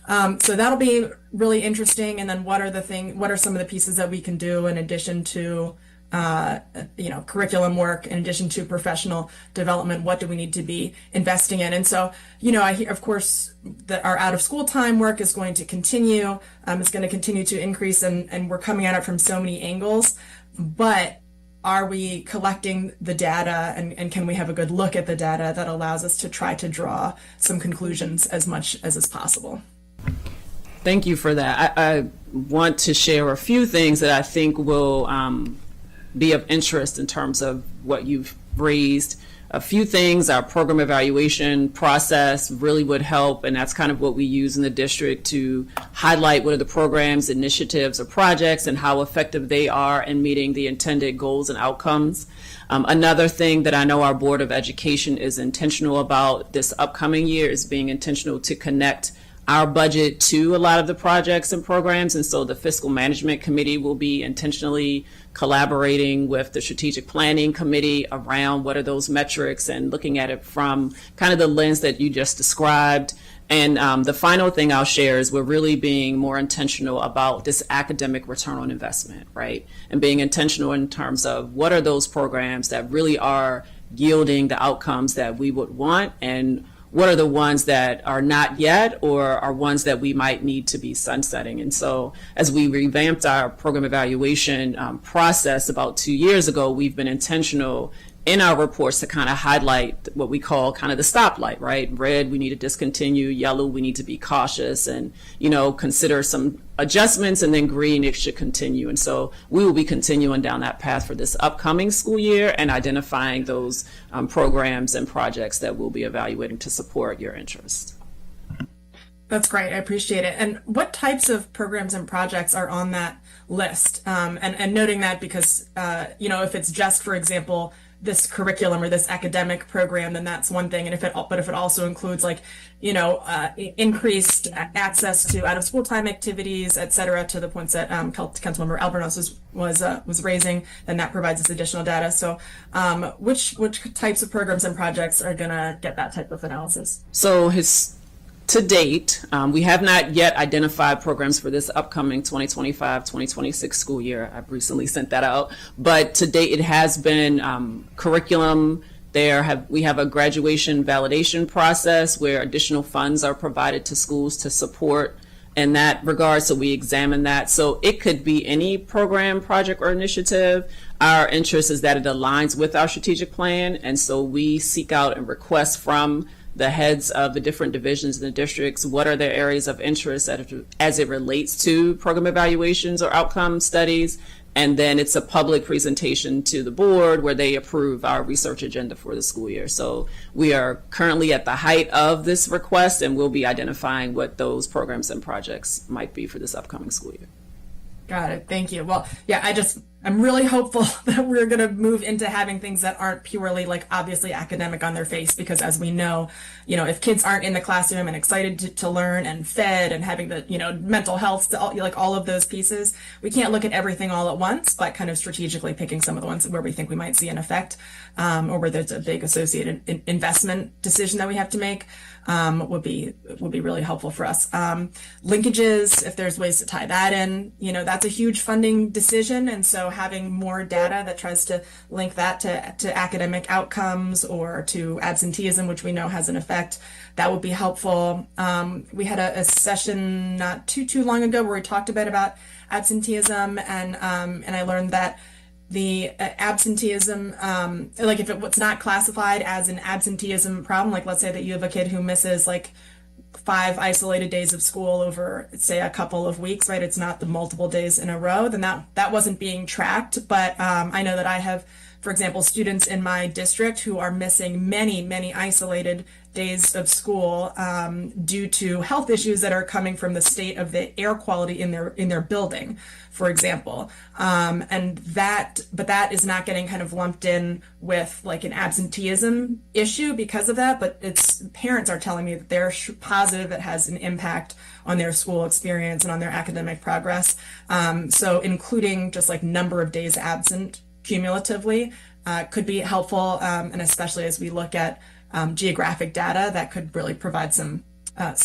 So that'll be really interesting. And then what are some of the pieces that we can do in addition to, curriculum work, in addition to professional development? What do we need to be investing in? And so, I hear, of course, that our out of school time work is going to continue. It's going to continue to increase, and we're coming at it from so many angles. But are we collecting the data, and can we have a good look at the data that allows us to try to draw some conclusions as much as is possible? Thank you for that. I want to share a few things that I think will be of interest in terms of what you've raised. A few things, our program evaluation process really would help, and that's kind of what we use in the district to highlight what are the programs, initiatives, or projects and how effective they are in meeting the intended goals and outcomes. Another thing that I know our Board of Education is intentional about this upcoming year is being intentional to connect our budget to a lot of the projects and programs. And so the Fiscal Management Committee will be intentionally collaborating with the Strategic Planning Committee around what are those metrics and looking at it from kind of the lens that you just described. And the final thing I'll share is we're really being more intentional about this academic return on investment, right? And being intentional in terms of what are those programs that really are yielding the outcomes that we would want, and what are the ones that are not yet or are ones that we might need to be sunsetting. And so as we revamped our program evaluation process about 2 years ago, we've been intentional in our reports to kind of highlight what we call kind of the stoplight, right? Red, we need to discontinue. Yellow, we need to be cautious and, consider some adjustments. And then green, it should continue. And so we will be continuing down that path for this upcoming school year and identifying those programs and projects that we'll be evaluating to support your interest. That's great. I appreciate it. And what types of programs and projects are on that list? And noting that because, if it's just, for example, this curriculum or this academic program, then that's one thing. And if it also includes increased access to out of school time activities, et cetera, to the points that Councilmember Albernos was raising, then that provides us additional data. So which types of programs and projects are going to get that type of analysis? So to date, we have not yet identified programs for this upcoming 2025-2026 school year. I've recently sent that out. But to date, it has been curriculum. We have a graduation validation process where additional funds are provided to schools to support in that regard. So we examine that. So it could be any program, project, or initiative. Our interest is that it aligns with our strategic plan. And so we seek out and request from the heads of the different divisions in the districts, what are their areas of interest as it relates to program evaluations or outcome studies. And then it's a public presentation to the board where they approve our research agenda for the school year. So we are currently at the height of this request and we'll be identifying what those programs and projects might be for this upcoming school year. Got it. Thank you. Well, yeah, I'm really hopeful that we're going to move into having things that aren't purely obviously academic on their face, because as we know, if kids aren't in the classroom and excited to learn and fed and having the, mental health, all of those pieces, we can't look at everything all at once, but kind of strategically picking some of the ones where we think we might see an effect, or where there's a big associated investment decision that we have to make, would be really helpful for us. Linkages, if there's ways to tie that in, that's a huge funding decision. And so having more data that tries to link that to academic outcomes or to absenteeism, which we know has an effect, that would be helpful. We had a session not too long ago where we talked a bit about absenteeism, and I learned that the absenteeism, if it's not classified as an absenteeism problem, let's say that you have a kid who misses 5 isolated days of school over, say, a couple of weeks, right? It's not the multiple days in a row, then that wasn't being tracked. But I know that I have, for example, students in my district who are missing many isolated days of school due to health issues that are coming from the state of the air quality in their building, for example. But that is not getting kind of lumped in with an absenteeism issue because of that. But parents are telling me that they're positive it has an impact on their school experience and on their academic progress. So including just number of days absent cumulatively could be helpful, and especially as we look at geographic data, that could really provide some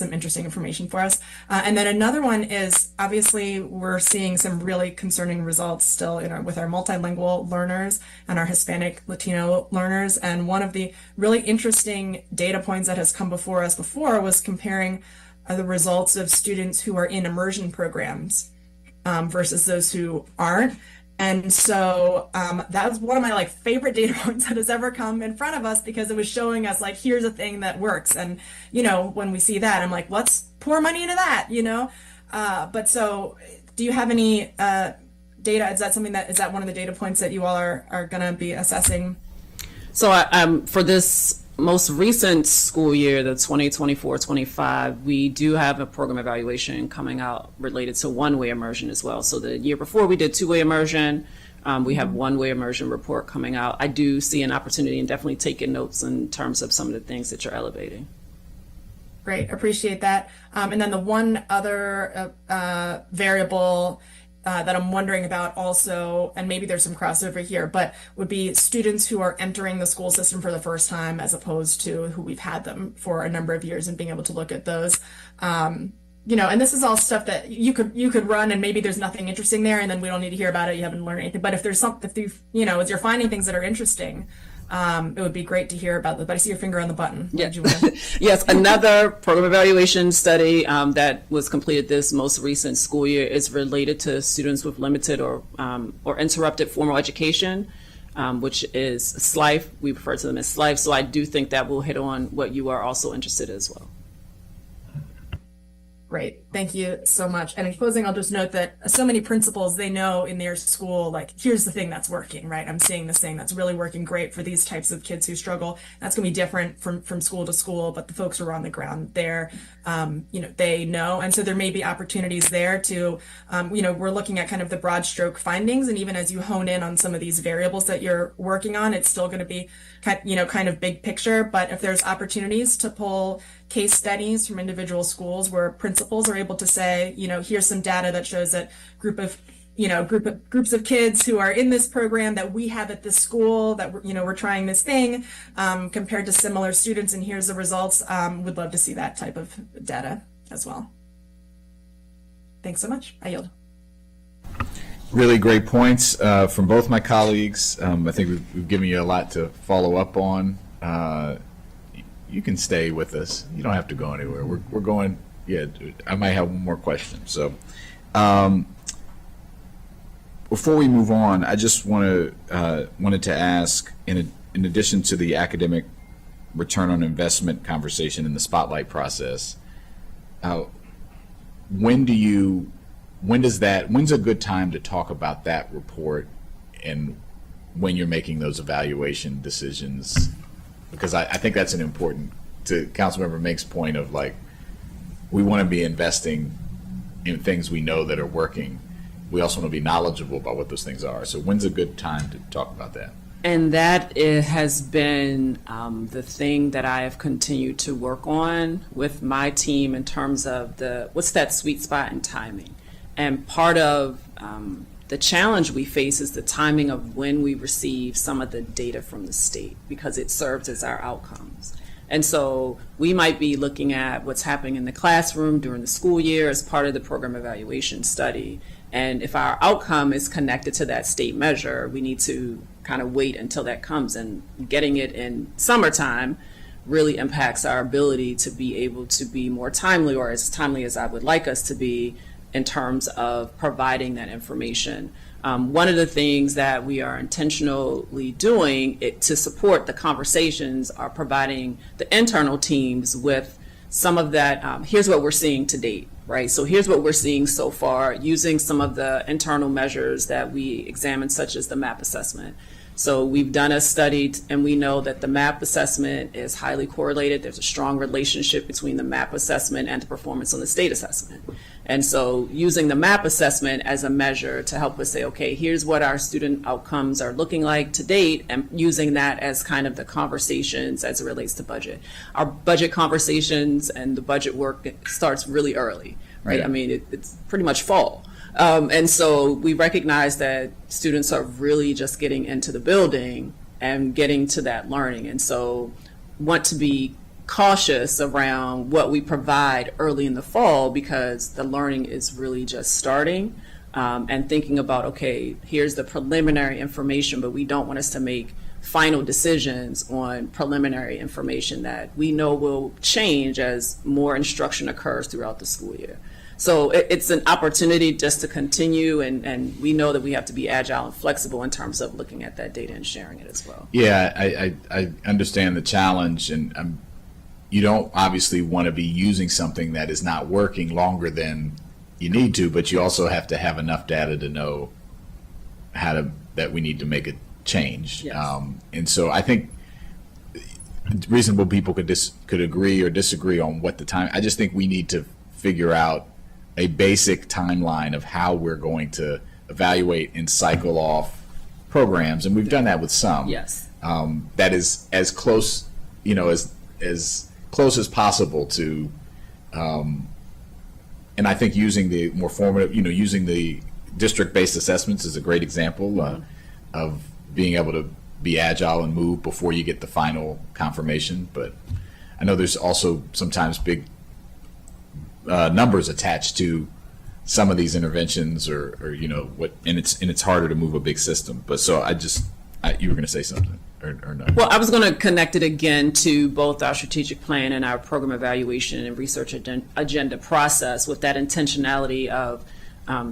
interesting information for us. And then another one is, obviously, we're seeing some really concerning results still with our multilingual learners and our Hispanic Latino learners. And one of the really interesting data points that has come before us before was comparing the results of students who are in immersion programs versus those who aren't. And so that was one of my favorite data points that has ever come in front of us, because it was showing us here's a thing that works. And when we see that, I'm let's pour money into that, but so do you have any data? Is that one of the data points that you all are going to be assessing? So for this most recent school year, the 2024-25, we do have a program evaluation coming out related to one-way immersion as well. So the year before we did two-way immersion, we have one-way immersion report coming out. I do see an opportunity and definitely taking notes in terms of some of the things that you're elevating. Great, appreciate that. And then the one other variable that I'm wondering about also, and maybe there's some crossover here, but would be students who are entering the school system for the first time as opposed to who we've had them for a number of years, and being able to look at those. And this is all stuff that you could run, and maybe there's nothing interesting there, and then we don't need to hear about it. You haven't learned anything. But if there's something, as you're finding things that are interesting, it would be great to hear about that. But I see your finger on the button. Yeah. Did you wanna- Yes, another program evaluation study that was completed this most recent school year is related to students with limited or interrupted formal education, which is SLIFE. We refer to them as SLIFE. So I do think that will hit on what you are also interested in as well. Great. Thank you so much. And in closing, I'll just note that so many principals, they know in their school, like, here's the thing that's working, right? I'm seeing this thing that's really working great for these types of kids who struggle. That's going to be different from school to school, but the folks who are on the ground there, they know. And so there may be opportunities there to, we're looking at kind of the broad stroke findings. And even as you hone in on some of these variables that you're working on, it's still going to be kind of big picture. But if there's opportunities to pull case studies from individual schools where principals are able to say, here's some data that shows that groups of kids who are in this program that we have at this school that we're trying this thing compared to similar students, and here's the results. Would love to see that type of data as well. Thanks so much. I yield. Really great points from both my colleagues. I think we've given you a lot to follow up on. You can stay with us. You don't have to go anywhere. We're going. Yeah, I might have one more question. So, before we move on, I just wanted to ask, in addition to the academic return on investment conversation in the spotlight process, when's a good time to talk about that report, and when you're making those evaluation decisions? Because I think that's an important, to Councilmember Mink's point of, like, we want to be investing in things we know that are working. We also want to be knowledgeable about what those things are. So when's a good time to talk about that? And that has been the thing that I have continued to work on with my team in terms of what's that sweet spot in timing. And part of the challenge we face is the timing of when we receive some of the data from the state, because it serves as our outcomes. And so we might be looking at what's happening in the classroom during the school year as part of the program evaluation study. And if our outcome is connected to that state measure, we need to kind of wait until that comes. And getting it in summertime really impacts our ability to be able to be more timely, or as timely as I would like us to be, in terms of providing that information. One of the things that we are intentionally doing to support the conversations are providing the internal teams with some of that, here's what we're seeing to date, right? So here's what we're seeing so far using some of the internal measures that we examined, such as the MAP assessment. So we've done a study, and we know that the MAP assessment is highly correlated. There's a strong relationship between the MAP assessment and the performance on the state assessment. And so using the MAP assessment as a measure to help us say, okay, here's what our student outcomes are looking like to date, and using that as kind of the conversations as it relates to budget. Our budget conversations and the budget work starts really early, right? Yeah. I mean, it's pretty much fall. And so we recognize that students are really just getting into the building and getting to that learning. And so want to be cautious around what we provide early in the fall, because the learning is really just starting, and thinking about, okay, here's the preliminary information, but we don't want us to make final decisions on preliminary information that we know will change as more instruction occurs throughout the school year. So it's an opportunity just to continue, and we know that we have to be agile and flexible in terms of looking at that data and sharing it as well. Yeah, I understand the challenge, and you don't obviously want to be using something that is not working longer than you need to, but you also have to have enough data to know that we need to make a change. Yes. And so I think reasonable people could agree or disagree on what the time. I just think we need to figure out a basic timeline of how we're going to evaluate and cycle off programs, and we've done that with some. Yes. That is as close, as close as possible to, and I think using the more formative, using the district-based assessments is a great example of being able to be agile and move before you get the final confirmation. But I know there's also sometimes big numbers attached to some of these interventions, or and it's harder to move a big system. But so I just You were going to say something, or no? Well, I was going to connect it again to both our strategic plan and our program evaluation and research agenda process, with that intentionality of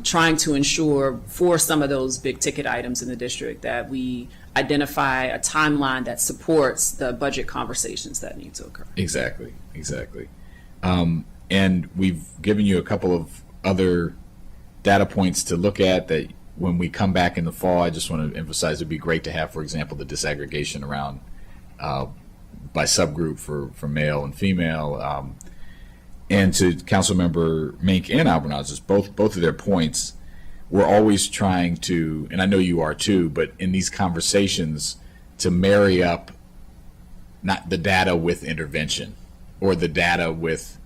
trying to ensure for some of those big ticket items in the district that we identify a timeline that supports the budget conversations that need to occur. Exactly. And we've given you a couple of other data points to look at that when we come back in the fall. I just want to emphasize it'd be great to have, for example, the disaggregation around by subgroup for male and female. And to Councilmember Mink and Albernaz's, both of their points, we're always trying to, and I know you are too, but in these conversations to marry up not the data with intervention, or the data with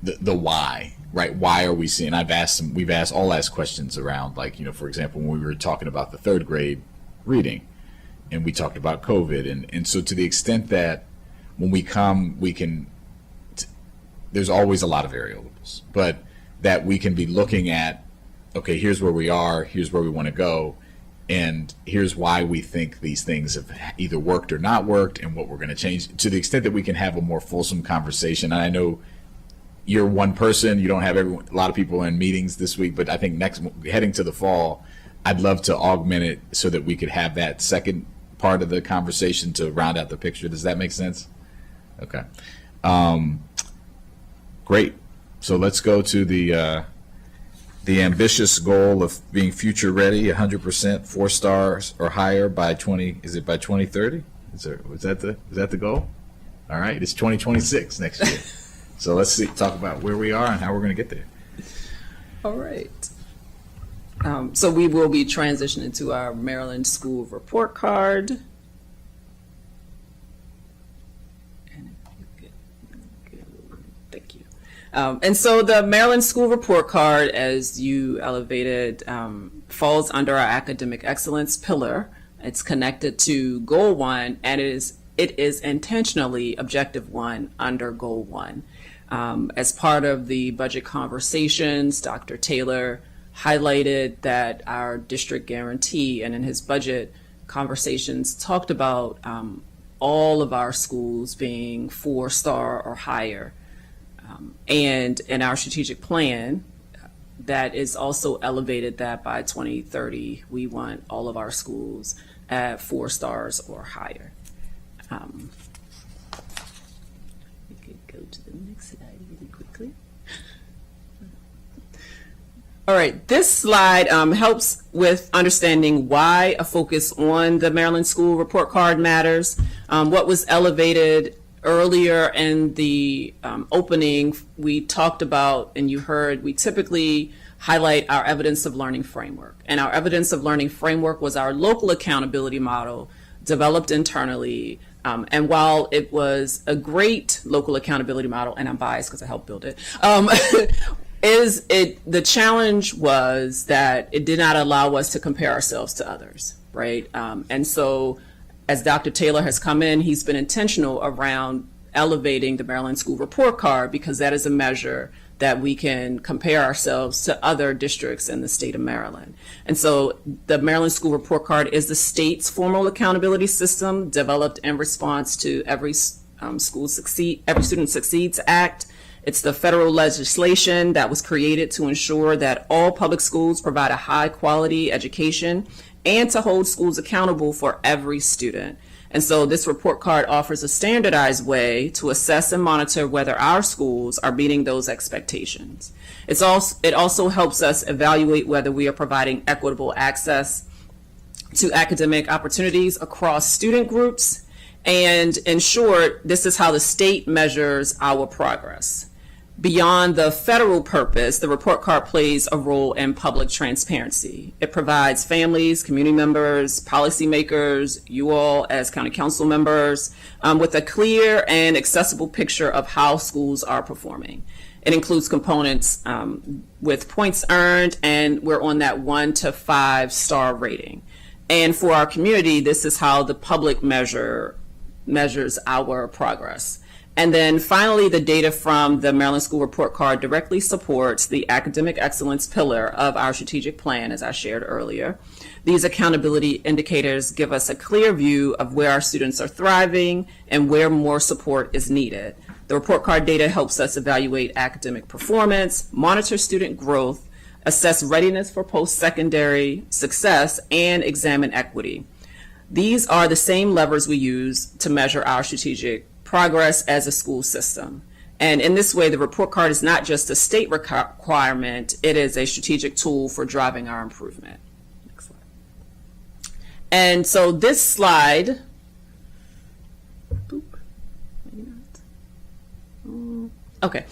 the why, right? Why are we seeing? We've asked questions around, like, for example, when we were talking about the third grade reading, and we talked about COVID, and so to the extent that when we come, there's always a lot of variables, but that we can be looking at, okay, here's where we are, here's where we want to go, and here's why we think these things have either worked or not worked, and what we're going to change, to the extent that we can have a more fulsome conversation. And I know you're one person, you don't have a lot of people in meetings this week, but I think heading to the fall, I'd love to augment it so that we could have that second part of the conversation to round out the picture. Does that make sense? Okay. Great. So let's go to the ambitious goal of being future ready, 100% 4 stars or higher by 2030? Is that the goal? All right, it's 2026 next year. So let's talk about where we are and how we're going to get there. All right. So we will be transitioning to our Maryland School Report Card. Thank you. And so the Maryland School Report Card, as you elevated, falls under our academic excellence pillar. It's connected to Goal 1, and it is intentionally Objective 1 under Goal 1. As part of the budget conversations, Dr. Taylor highlighted that our district guarantee, and in his budget conversations talked about all of our schools being 4-star or higher. And in our strategic plan, that is also elevated that by 2030, we want all of our schools at 4 stars or higher. We could go to the next slide really quickly. All right, this slide helps with understanding why a focus on the Maryland School Report Card matters. What was elevated earlier in the opening, we talked about, and you heard, we typically highlight our evidence of learning framework. And our evidence of learning framework was our local accountability model developed internally. And while it was a great local accountability model, and I'm biased because I helped build it, the challenge was that it did not allow us to compare ourselves to others, right? And so as Dr. Taylor has come in, he's been intentional around elevating the Maryland School Report Card, because that is a measure that we can compare ourselves to other districts in the state of Maryland. And so the Maryland School Report Card is the state's formal accountability system developed in response to Every Student Succeeds Act. It's the federal legislation that was created to ensure that all public schools provide a high quality education and to hold schools accountable for every student. And so this report card offers a standardized way to assess and monitor whether our schools are meeting those expectations. It also helps us evaluate whether we are providing equitable access to academic opportunities across student groups. And in short, this is how the state measures our progress. Beyond the federal purpose, the report card plays a role in public transparency. It provides families, community members, policymakers, you all as county council members, with a clear and accessible picture of how schools are performing. It includes components with points earned, and we're on that 1 to 5 star rating. And for our community, this is how the public measures our progress. And then finally, the data from the Maryland School Report Card directly supports the academic excellence pillar of our strategic plan, as I shared earlier. These accountability indicators give us a clear view of where our students are thriving and where more support is needed. The report card data helps us evaluate academic performance, monitor student growth, assess readiness for post-secondary success, and examine equity. These are the same levers we use to measure our strategic progress as a school system. And in this way, the report card is not just a state requirement, it is a strategic tool for driving our improvement. Next slide. And so this slide, okay,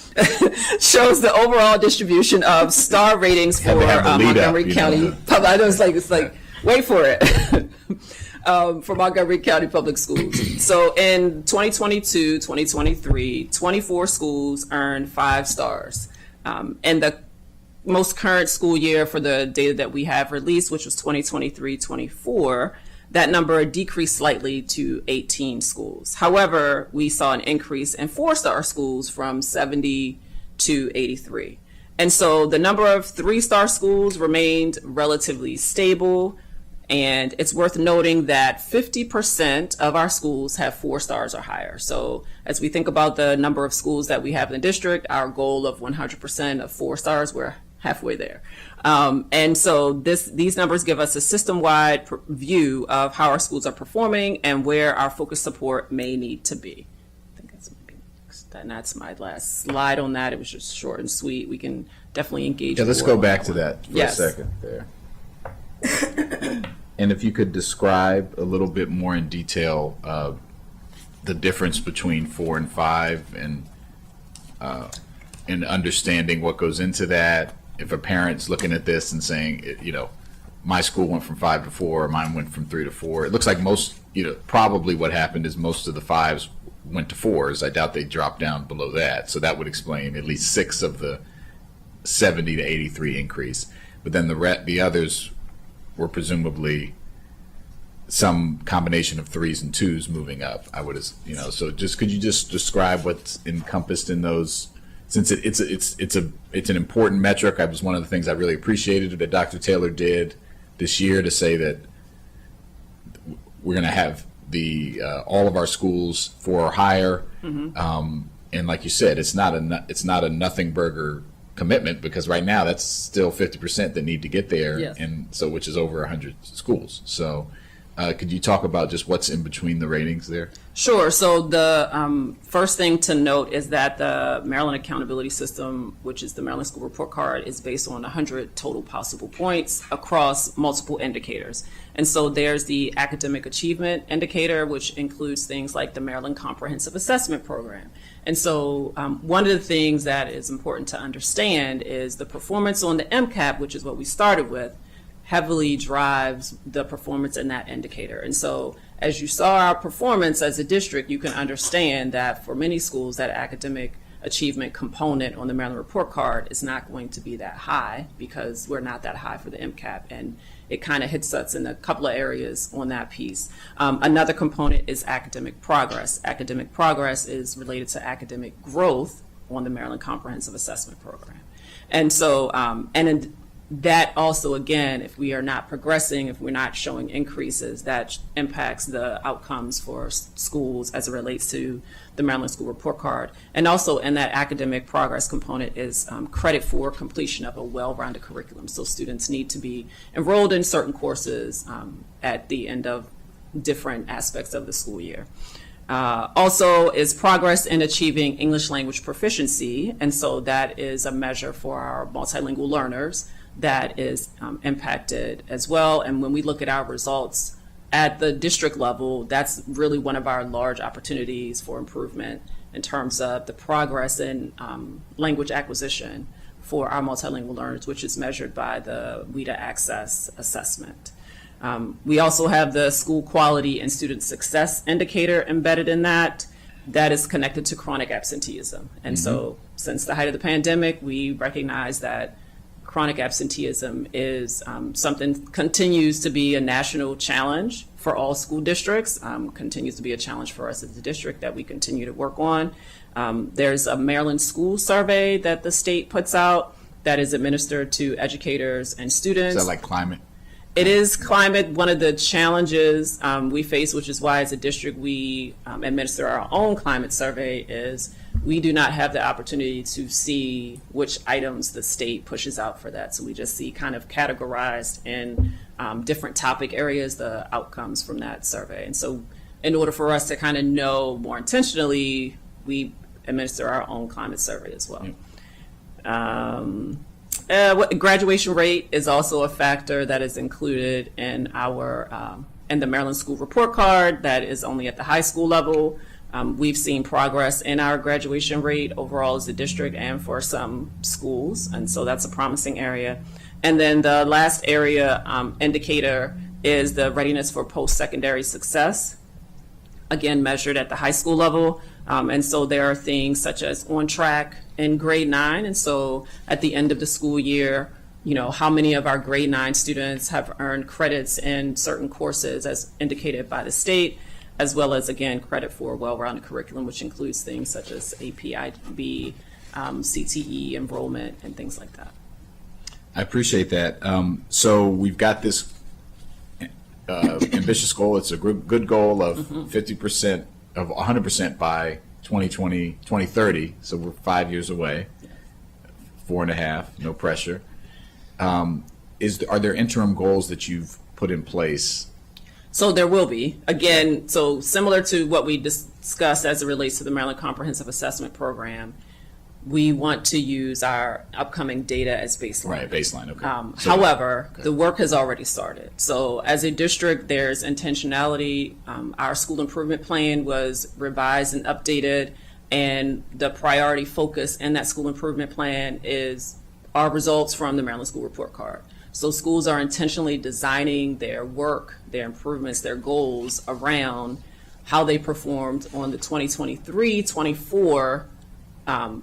shows the overall distribution of star ratings for Montgomery County. I know it's like, wait for it. For Montgomery County Public Schools. So in 2022, 2023, 24 schools earned 5 stars. And the most current school year for the data that we have released, which was 2023-24, that number decreased slightly to 18 schools. However, we saw an increase in 4-star schools from 70 to 83. And so the number of 3-star schools remained relatively stable. And it's worth noting that 50% of our schools have 4 stars or higher. So as we think about the number of schools that we have in the district, our goal of 100% of 4 stars, we're halfway there. And so these numbers give us a system-wide view of how our schools are performing and where our focused support may need to be. I think that's maybe next. And that's my last slide on that. It was just short and sweet. We can definitely engage. Yeah, let's more go on back that to one. that for Yes. a second there. And if you could describe a little bit more in detail the difference between 4 and 5 and understanding what goes into that. If a parent's looking at this and saying, my school went from 5 to 4, mine went from 3 to 4. It looks like probably what happened is most of the 5s went to 4s. I doubt they dropped down below that. So that would explain at least 6 of the 70 to 83 increase. But then the others were presumably some combination of 3s and 2s moving up. So could you just describe what's encompassed in those? Since it's an important metric. It was one of the things I really appreciated that Dr. Taylor did this year to say that we're going to have all of our schools 4 or higher. Mm-hmm. And like you said, it's not a nothing burger commitment, because right now that's still 50% that need to get there. Yes. And so, which is over 100 schools. So could you talk about just what's in between the ratings there? Sure. So the first thing to note is that the Maryland Accountability System, which is the Maryland School Report Card, is based on 100 total possible points across multiple indicators. And so there's the academic achievement indicator, which includes things like the Maryland Comprehensive Assessment Program. And so one of the things that is important to understand is the performance on the MCAP, which is what we started with, heavily drives the performance in that indicator. And so as you saw our performance as a district, you can understand that for many schools, that academic achievement component on the Maryland Report Card is not going to be that high, because we're not that high for the MCAP, and it kind of hits us in a couple of areas on that piece. Another component is academic progress. Academic progress is related to academic growth on the Maryland Comprehensive Assessment Program. And so, that also, again, if we are not progressing, if we're not showing increases, that impacts the outcomes for schools as it relates to the Maryland School Report Card. And also in that academic progress component is credit for completion of a well-rounded curriculum. So students need to be enrolled in certain courses at the end of different aspects of the school year. Also is progress in achieving English language proficiency. And so that is a measure for our multilingual learners that is impacted as well. And when we look at our results at the district level, that's really one of our large opportunities for improvement in terms of the progress in language acquisition for our multilingual learners, which is measured by the WIDA Access Assessment. We also have the school quality and student success indicator embedded in that. That is connected to chronic absenteeism. And so since the height of the pandemic, we recognize that chronic absenteeism is something continues to be a national challenge for all school districts, continues to be a challenge for us as a district that we continue to work on. There's a Maryland school survey that the state puts out that is administered to educators and students. Is that like climate? It is climate. One of the challenges we face, which is why as a district we administer our own climate survey, is we do not have the opportunity to see which items the state pushes out for that. So we just see kind of categorized in different topic areas the outcomes from that survey. And so in order for us to kind of know more intentionally, we administer our own climate survey as well. Graduation rate is also a factor that is included in our in the Maryland School Report Card. That is only at the high school level. We've seen progress in our graduation rate overall as a district and for some schools, and so that's a promising area. And then the last area indicator is the readiness for post-secondary success, again measured at the high school level. And so there are things such as on track in grade 9. And so at the end of the school year, you know, how many of our grade 9 students have earned credits in certain courses as indicated by the state, as well as, again, credit for well-rounded curriculum, which includes things such as APIB, CTE enrollment, and things like that. I appreciate that. So we've got this ambitious goal. It's a good goal of 50%, of 100% by 2030. So we're 5 years away, 4.5, no pressure. Are there interim goals that you've put in place? So there will be, again, so similar to what we discussed as it relates to the Maryland Comprehensive Assessment Program, we want to use our upcoming data as baseline. Right, baseline, okay. However, the work has already started. So as a district, there's intentionality. Our school improvement plan was revised and updated, and the priority focus in that school improvement plan is our results from the Maryland School Report Card. So schools are intentionally designing their work, their improvements, their goals around how they performed on the 2023-24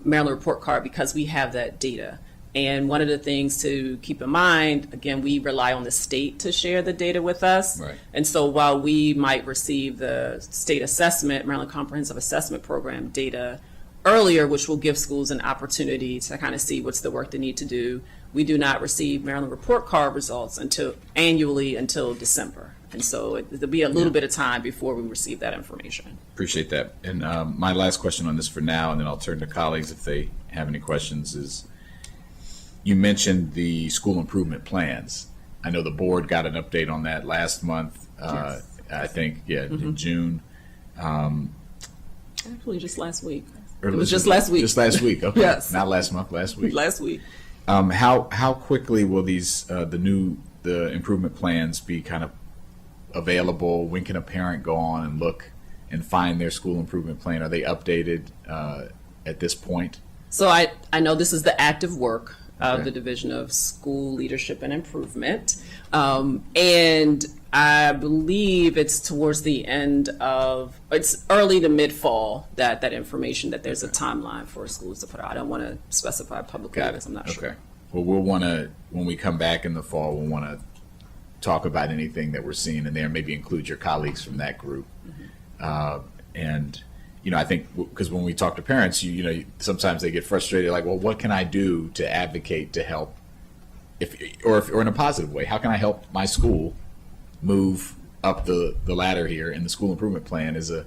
Maryland Report Card, because we have that data. And one of the things to keep in mind, again, we rely on the state to share the data with us. Right. And so while we might receive the state assessment, Maryland Comprehensive Assessment Program data earlier, which will give schools an opportunity to kind of see what's the work they need to do, we do not receive Maryland Report Card results annually until December. And so there'll be a little bit of time before we receive that information. Appreciate that. And my last question on this for now, and then I'll turn to colleagues if they have any questions, is you mentioned the school improvement plans. I know the board got an update on that last month, Yes. I think, in June. Actually, just last week. Or It was just last week. Just last week, okay. Yes. Not last month, last week. Last week. How quickly will these, the improvement plans be kind of available? When can a parent go on and look and find their school improvement plan? Are they updated at this point? So I know this is the active work of Okay. the Division of School Leadership and Improvement. And I believe it's towards the end of, it's early to mid-fall that information, that there's a timeline for schools to put out. I don't want to specify publicly because I'm not sure. Okay. Well, we'll want to, when we come back in the fall, we'll want to talk about anything that we're seeing in there, maybe include your colleagues from that group. And, I think, because when we talk to parents, sometimes they get frustrated, like, well, what can I do to advocate to help, or in a positive way? How can I help my school move up the ladder here? And the school improvement plan is a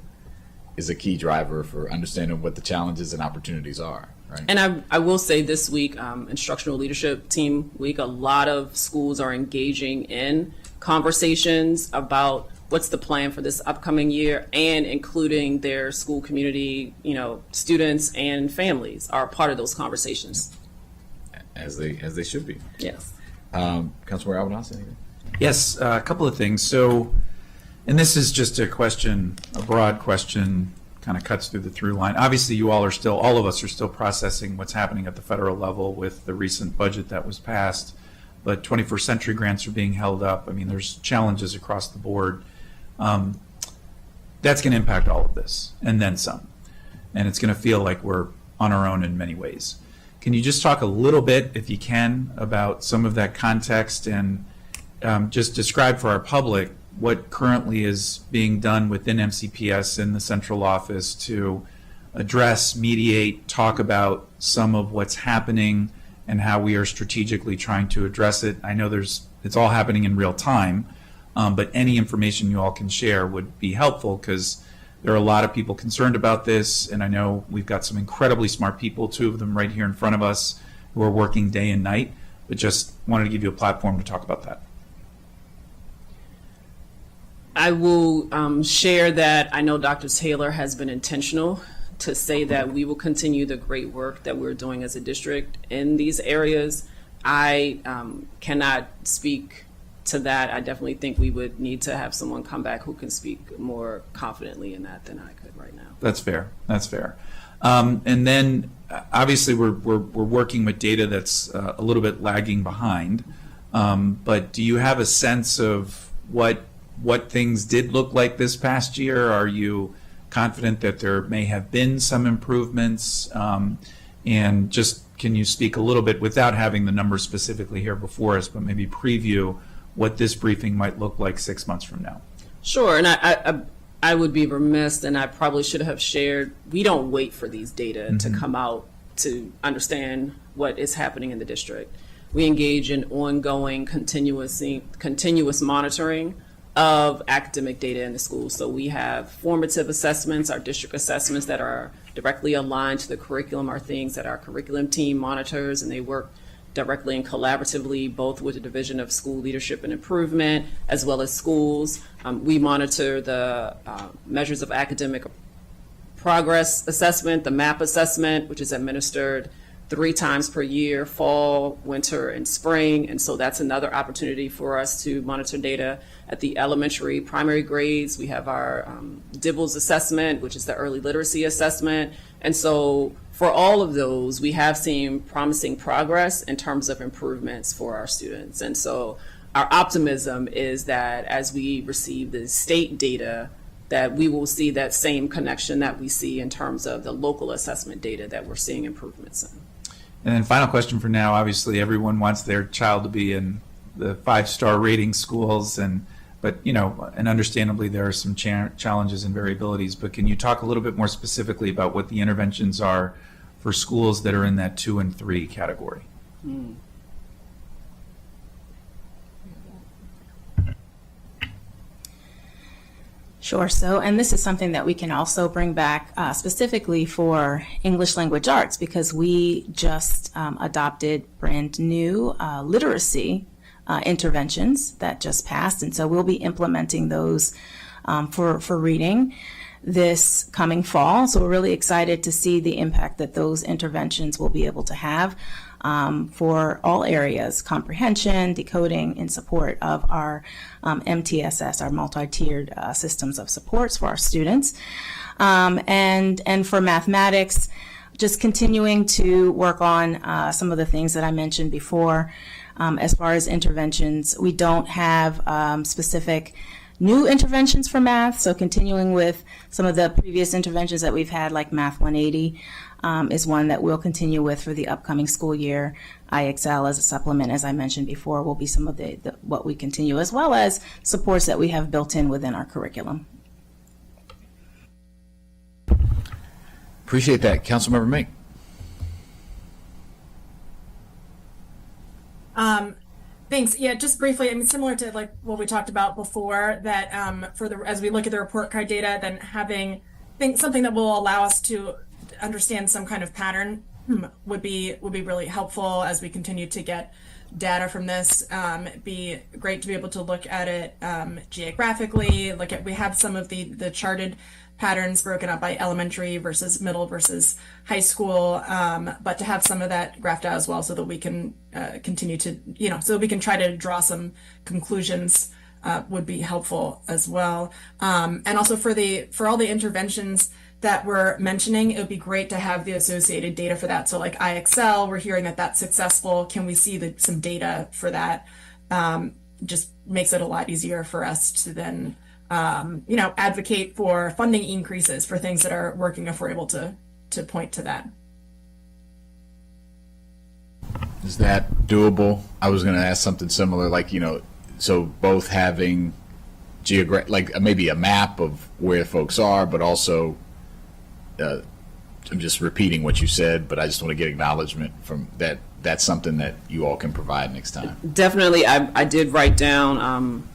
key driver for understanding what the challenges and opportunities are. Right. And I will say this week, Instructional Leadership Team Week, a lot of schools are engaging in conversations about what's the plan for this upcoming year, and including their school community, students and families are part of those conversations. As they should be. Yes. Councilmember Alvarez, anything? Yes, a couple of things. So, and this is just a question, a broad question, kind of cuts through the through line. Obviously, all of us are still processing what's happening at the federal level with the recent budget that was passed, but 21st Century grants are being held up. I mean, there's challenges across the board. That's going to impact all of this, and then some. And it's going to feel like we're on our own in many ways. Can you just talk a little bit, if you can, about some of that context, and just describe for our public what currently is being done within MCPS in the central office to address, mediate, talk about some of what's happening and how we are strategically trying to address it? I know there's it's all happening in real time. But any information you all can share would be helpful, because there are a lot of people concerned about this, and I know we've got some incredibly smart people, 2 of them right here in front of us, who are working day and night, but just wanted to give you a platform to talk about that. I will share that I know Dr. Taylor has been intentional to say that we will continue the great work that we're doing as a district in these areas. I cannot speak to that. I definitely think we would need to have someone come back who can speak more confidently in that than I could right now. That's fair. That's fair. And then obviously we're working with data that's a little bit lagging behind. But do you have a sense of what things did look like this past year? Are you confident that there may have been some improvements? And just can you speak a little bit, without having the numbers specifically here before us, but maybe preview what this briefing might look like 6 months from now? Sure, and I would be remiss, and I probably should have shared, we don't wait for these data to come out to understand what is happening in the district. We engage in ongoing, continuous monitoring of academic data in the schools. So we have formative assessments, our district assessments that are directly aligned to the curriculum, are things that our curriculum team monitors, and they work directly and collaboratively both with the Division of School Leadership and Improvement as well as schools. We monitor the measures of academic progress assessment, the MAP assessment, which is administered 3 times per year, fall, winter, and spring. And so that's another opportunity for us to monitor data at the elementary primary grades. We have our DIBELS assessment, which is the early literacy assessment. And so for all of those, we have seen promising progress in terms of improvements for our students. And so our optimism is that as we receive the state data, that we will see that same connection that we see in terms of the local assessment data that we're seeing improvements in. And then final question for now, obviously everyone wants their child to be in the 5-star rating schools, but and understandably there are some challenges and variabilities, but can you talk a little bit more specifically about what the interventions are for schools that are in that 2 and 3 category? Sure. So, and this is something that we can also bring back specifically for English language arts, because we just adopted brand new literacy interventions that just passed. And so we'll be implementing those for reading this coming fall. So we're really excited to see the impact that those interventions will be able to have for all areas: comprehension, decoding, in support of our MTSS, our multi-tiered systems of supports for our students. And for mathematics, just continuing to work on some of the things that I mentioned before. As far as interventions, we don't have specific new interventions for math, so continuing with some of the previous interventions that we've had, like Math 180 is one that we'll continue with for the upcoming school year. IXL as a supplement, as I mentioned before, will be some of the what we continue, as well as supports that we have built in within our curriculum. Appreciate that. Councilmember Mink. Thanks. Yeah, just briefly, I mean, similar to like what we talked about before, that as we look at the report card data, then having something that will allow us to understand some kind of pattern would be really helpful as we continue to get data from this. It'd be great to be able to look at it geographically. We have some of the charted patterns broken up by elementary versus middle versus high school, but to have some of that graphed out as well, so that we can continue to, so that we can try to draw some conclusions would be helpful as well. And also for all the interventions that we're mentioning, it would be great to have the associated data for that. So like IXL, we're hearing that that's successful. Can we see some data for that? Just makes it a lot easier for us to then advocate for funding increases for things that are working, if we're able to point to that. Is that doable? I was going to ask something similar, like, so both having maybe a map of where folks are, but also I'm just repeating what you said, but I just want to get acknowledgement from that. That's something that you all can provide next time. Definitely, I did write down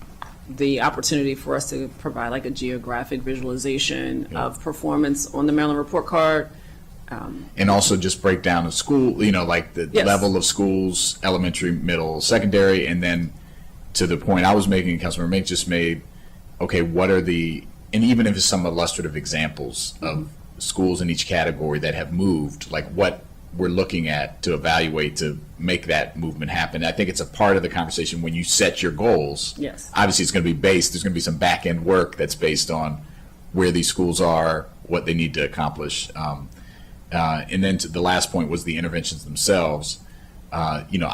the opportunity for us to provide like a geographic visualization of performance on the Maryland report card. And also just break down the school, you know, like the Yes. level of schools, elementary, middle, secondary, and then to the point I was making, Councilmember Mink just made, okay, what are the, and even if it's some illustrative examples of schools in each category that have moved, like what we're looking at to evaluate to make that movement happen. I think it's a part of the conversation when you set your goals. Yes. Obviously, it's going to be based, there's going to be some back end work that's based on where these schools are, what they need to accomplish. And then to the last point was the interventions themselves. You know,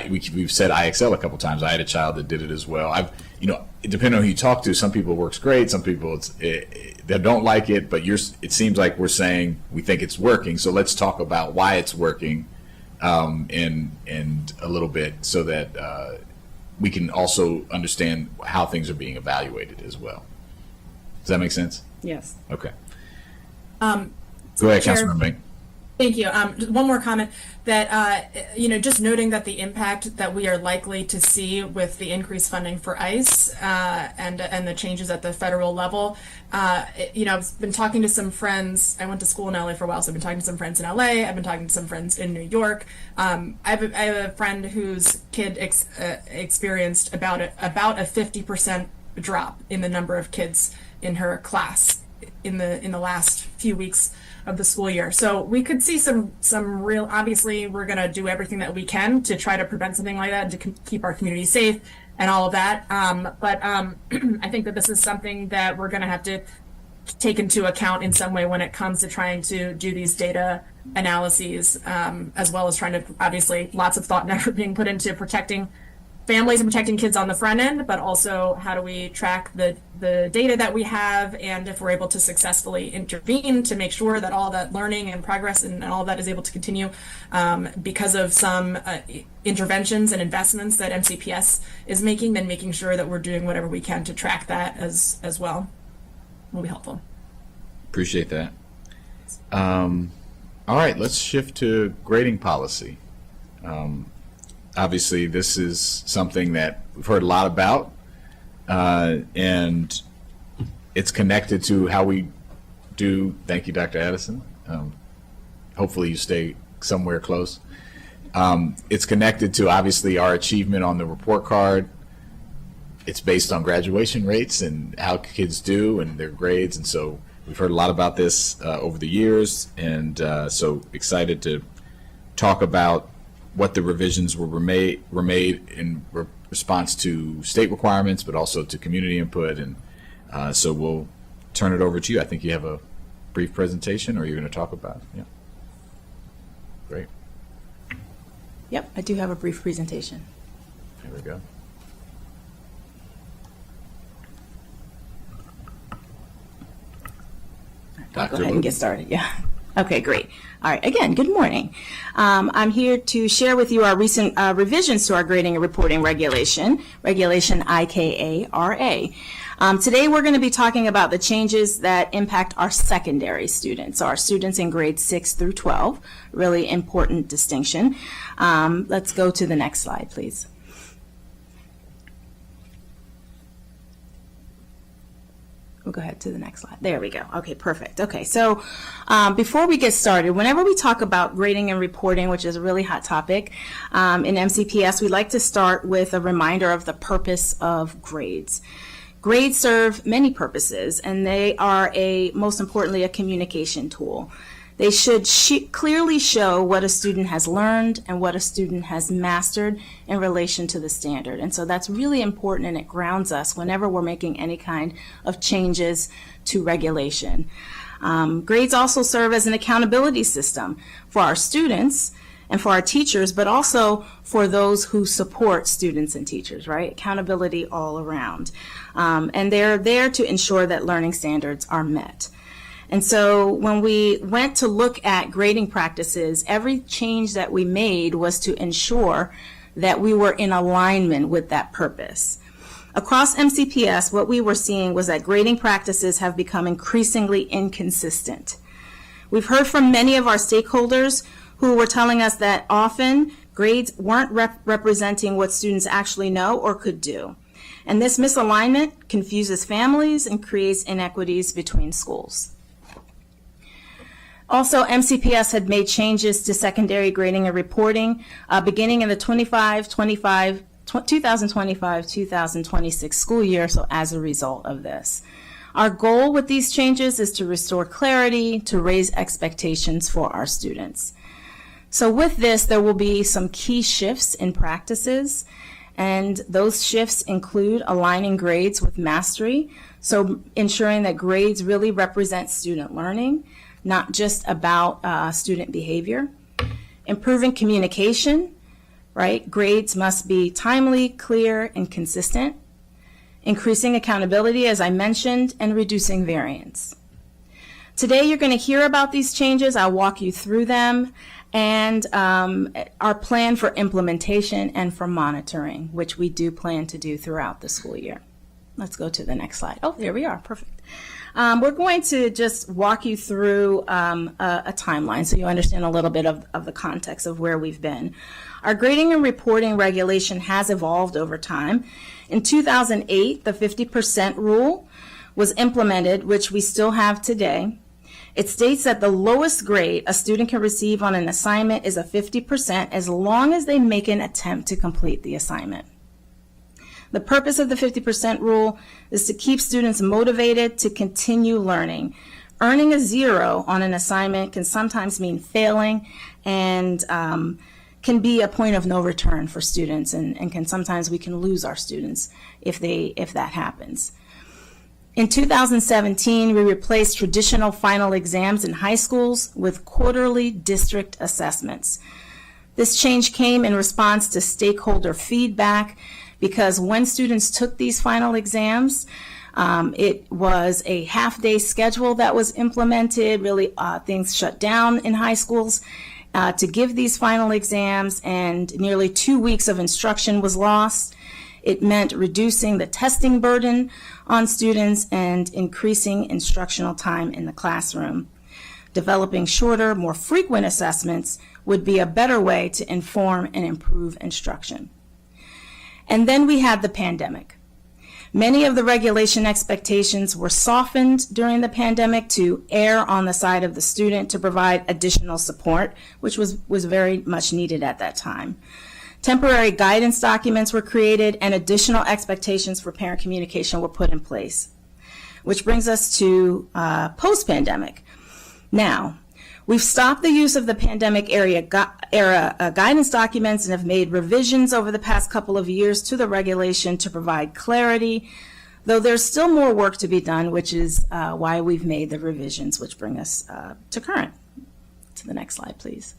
we've said IXL a couple times. I had a child that did it as well. You know, depending on who you talk to, some people it works great, some people they don't like it. But it seems like we're saying we think it's working. So let's talk about why it's working, and a little bit so that we can also understand how things are being evaluated as well. Does that make sense? Yes. Okay. Go ahead, Chair. Councilmember Mink. Thank you. Just one more comment that, you know, just noting that the impact that we are likely to see with the increased funding for ICE and the changes at the federal level, you know, I've been talking to some friends. I went to school in LA for a while, so I've been talking to some friends in LA. I've been talking to some friends in New York. I have a friend whose kid experienced about a 50% drop in the number of kids in her class in the last few weeks of the school year. So we could see some real, obviously we're going to do everything that we can to try to prevent something like that and to keep our community safe and all of that. But I think that this is something that we're going to have to take into account in some way when it comes to trying to do these data analyses, as well as trying to, obviously, lots of thought and effort being put into protecting families and protecting kids on the front end, but also how do we track the data that we have, and if we're able to successfully intervene to make sure that all that learning and progress and all of that is able to continue because of some interventions and investments that MCPS is making, then making sure that we're doing whatever we can to track that as well will be helpful. Appreciate that. All right, let's shift to grading policy. Obviously, this is something that we've heard a lot about, and it's connected to how we do. Thank you, Dr. Addison. Hopefully, you stay somewhere close. It's connected to, obviously, our achievement on the report card. It's based on graduation rates and how kids do and their grades, and so we've heard a lot about this over the years, and so excited to talk about what the revisions were made in response to state requirements, but also to community input. And so we'll turn it over to you. I think you have a brief presentation, or you're going to talk about it. Yeah. Great. Yep, I do have a brief presentation. There we go. I'll go ahead and get started. Yeah. Okay, great. All right. Again, good morning. I'm here to share with you our recent revisions to our grading and reporting regulation, Regulation IKA-RA. Today, we're going to be talking about the changes that impact our secondary students, our students in grades 6 through 12. Really important distinction. Let's go to the next slide, please. We'll go ahead to the next slide. There we go. Okay, perfect. Okay, so before we get started, whenever we talk about grading and reporting, which is a really hot topic in MCPS, we like to start with a reminder of the purpose of grades. Grades serve many purposes, and they are most importantly, a communication tool. They should clearly show what a student has learned and what a student has mastered in relation to the standard. And so that's really important, and it grounds us whenever we're making any kind of changes to regulation. Grades also serve as an accountability system for our students and for our teachers, but also for those who support students and teachers, right? Accountability all around. And they're there to ensure that learning standards are met. And so when we went to look at grading practices, every change that we made was to ensure that we were in alignment with that purpose. Across MCPS, what we were seeing was that grading practices have become increasingly inconsistent. We've heard from many of our stakeholders who were telling us that often grades weren't representing what students actually know or could do. And this misalignment confuses families and creates inequities between schools. Also, MCPS had made changes to secondary grading and reporting beginning in the 2025-2026 school year, so as a result of this. Our goal with these changes is to restore clarity, to raise expectations for our students. So with this, there will be some key shifts in practices, and those shifts include aligning grades with mastery, so ensuring that grades really represent student learning, not just about student behavior. Improving communication, right? Grades must be timely, clear, and consistent. Increasing accountability, as I mentioned, and reducing variance. Today, you're going to hear about these changes. I'll walk you through them and our plan for implementation and for monitoring, which we do plan to do throughout the school year. Let's go to the next slide. Oh, there we are. Perfect. We're going to just walk you through a timeline so you understand a little bit of the context of where we've been. Our grading and reporting regulation has evolved over time. In 2008, the 50% rule was implemented, which we still have today. It states that the lowest grade a student can receive on an assignment is a 50% as long as they make an attempt to complete the assignment. The purpose of the 50% rule is to keep students motivated to continue learning. Earning a 0 on an assignment can sometimes mean failing and can be a point of no return for students, and sometimes we can lose our students if that happens. In 2017, we replaced traditional final exams in high schools with quarterly district assessments. This change came in response to stakeholder feedback because when students took these final exams, it was a half-day schedule that was implemented. Really, things shut down in high schools to give these final exams, and nearly 2 weeks of instruction was lost. It meant reducing the testing burden on students and increasing instructional time in the classroom. Developing shorter, more frequent assessments would be a better way to inform and improve instruction. And then we had the pandemic. Many of the regulation expectations were softened during the pandemic to err on the side of the student to provide additional support, which was very much needed at that time. Temporary guidance documents were created and additional expectations for parent communication were put in place, which brings us to post-pandemic. Now, we've stopped the use of the pandemic era guidance documents and have made revisions over the past couple of years to the regulation to provide clarity, though there's still more work to be done, which is why we've made the revisions, which bring us to current. To the next slide, please.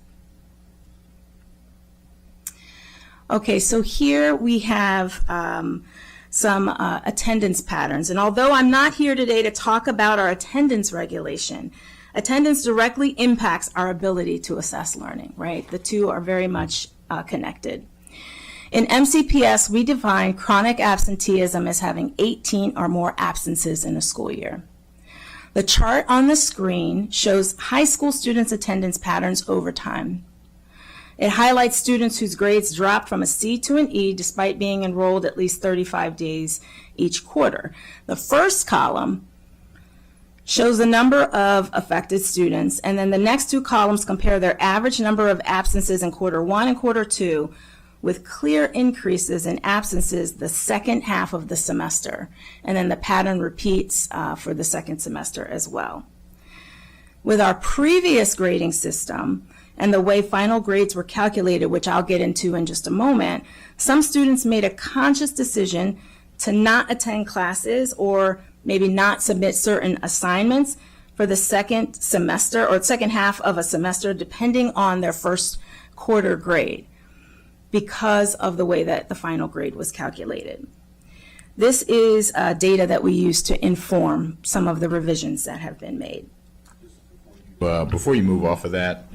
Okay, so here we have some attendance patterns. And although I'm not here today to talk about our attendance regulation, attendance directly impacts our ability to assess learning, right? The two are very much connected. In MCPS, we define chronic absenteeism as having 18 or more absences in a school year. The chart on the screen shows high school students' attendance patterns over time. It highlights students whose grades dropped from a C to an E despite being enrolled at least 35 days each quarter. The first column shows the number of affected students, and then the next two columns compare their average number of absences in quarter 1 and quarter 2 with clear increases in absences the second half of the semester. And then the pattern repeats for the second semester as well. With our previous grading system, and the way final grades were calculated, which I'll get into in just a moment, some students made a conscious decision to not attend classes or maybe not submit certain assignments for the second semester or second half of a semester, depending on their first quarter grade, because of the way that the final grade was calculated. This is data that we use to inform some of the revisions that have been made. Before you move off of that,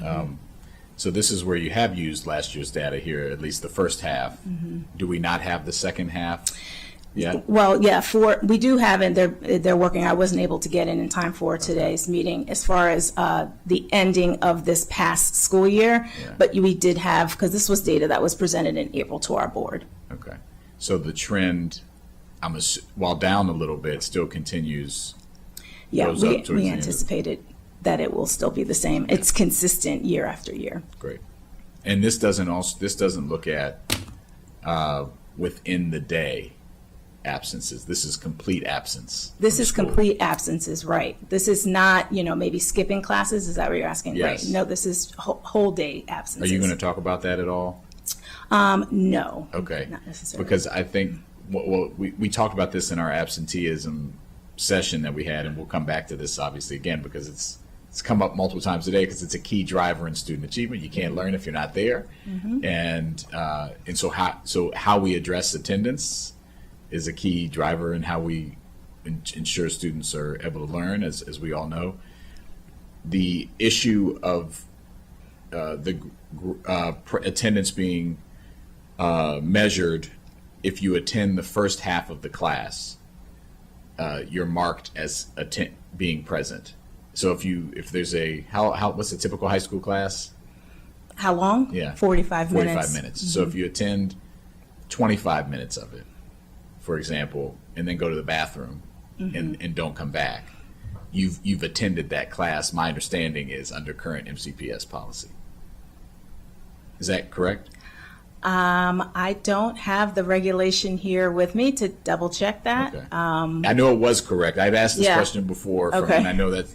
so this is where you have used last year's data here, at least the first half. Mm-hmm. Do we not have the second half? Yeah. Well, yeah, we do have it, they're working, I wasn't able to get in time for today's meeting as far as the ending of this past school year, Yeah. but we did have, because this was data that was presented in April to our board. Okay. So the trend, while down a little bit, still continues. Yeah, Goes up towards the we end of- anticipated that it will still be the same. It's consistent year after year. Great. And this doesn't look at within the day absences. This is complete absence. This from is school. complete absences, right? This is not, maybe skipping classes, is that what you're asking? Yes. Right. No, this is whole day Are absences. you going to talk about that at all? No. Okay. Not necessarily. Because I think, we talked about this in our absenteeism session that we had, and we'll come back to this obviously again because it's come up multiple times today because it's a key driver in student achievement. You can't learn if you're not there. And so how we address attendance is a key driver in how we ensure students are able to learn, as we all know. The issue of attendance being measured, if you attend the first half of the class, you're marked as being present. So if there's what's a typical high school class? How long? Yeah. 45 minutes. 45 minutes. So if you attend 25 minutes of it, for example, and then go to the bathroom and don't come back, you've attended that class. My understanding is under current MCPS policy. Is that correct? I don't have the regulation here with me to double check that. Okay. I know it was correct. I've asked this Yeah. question before, Okay. and I know that,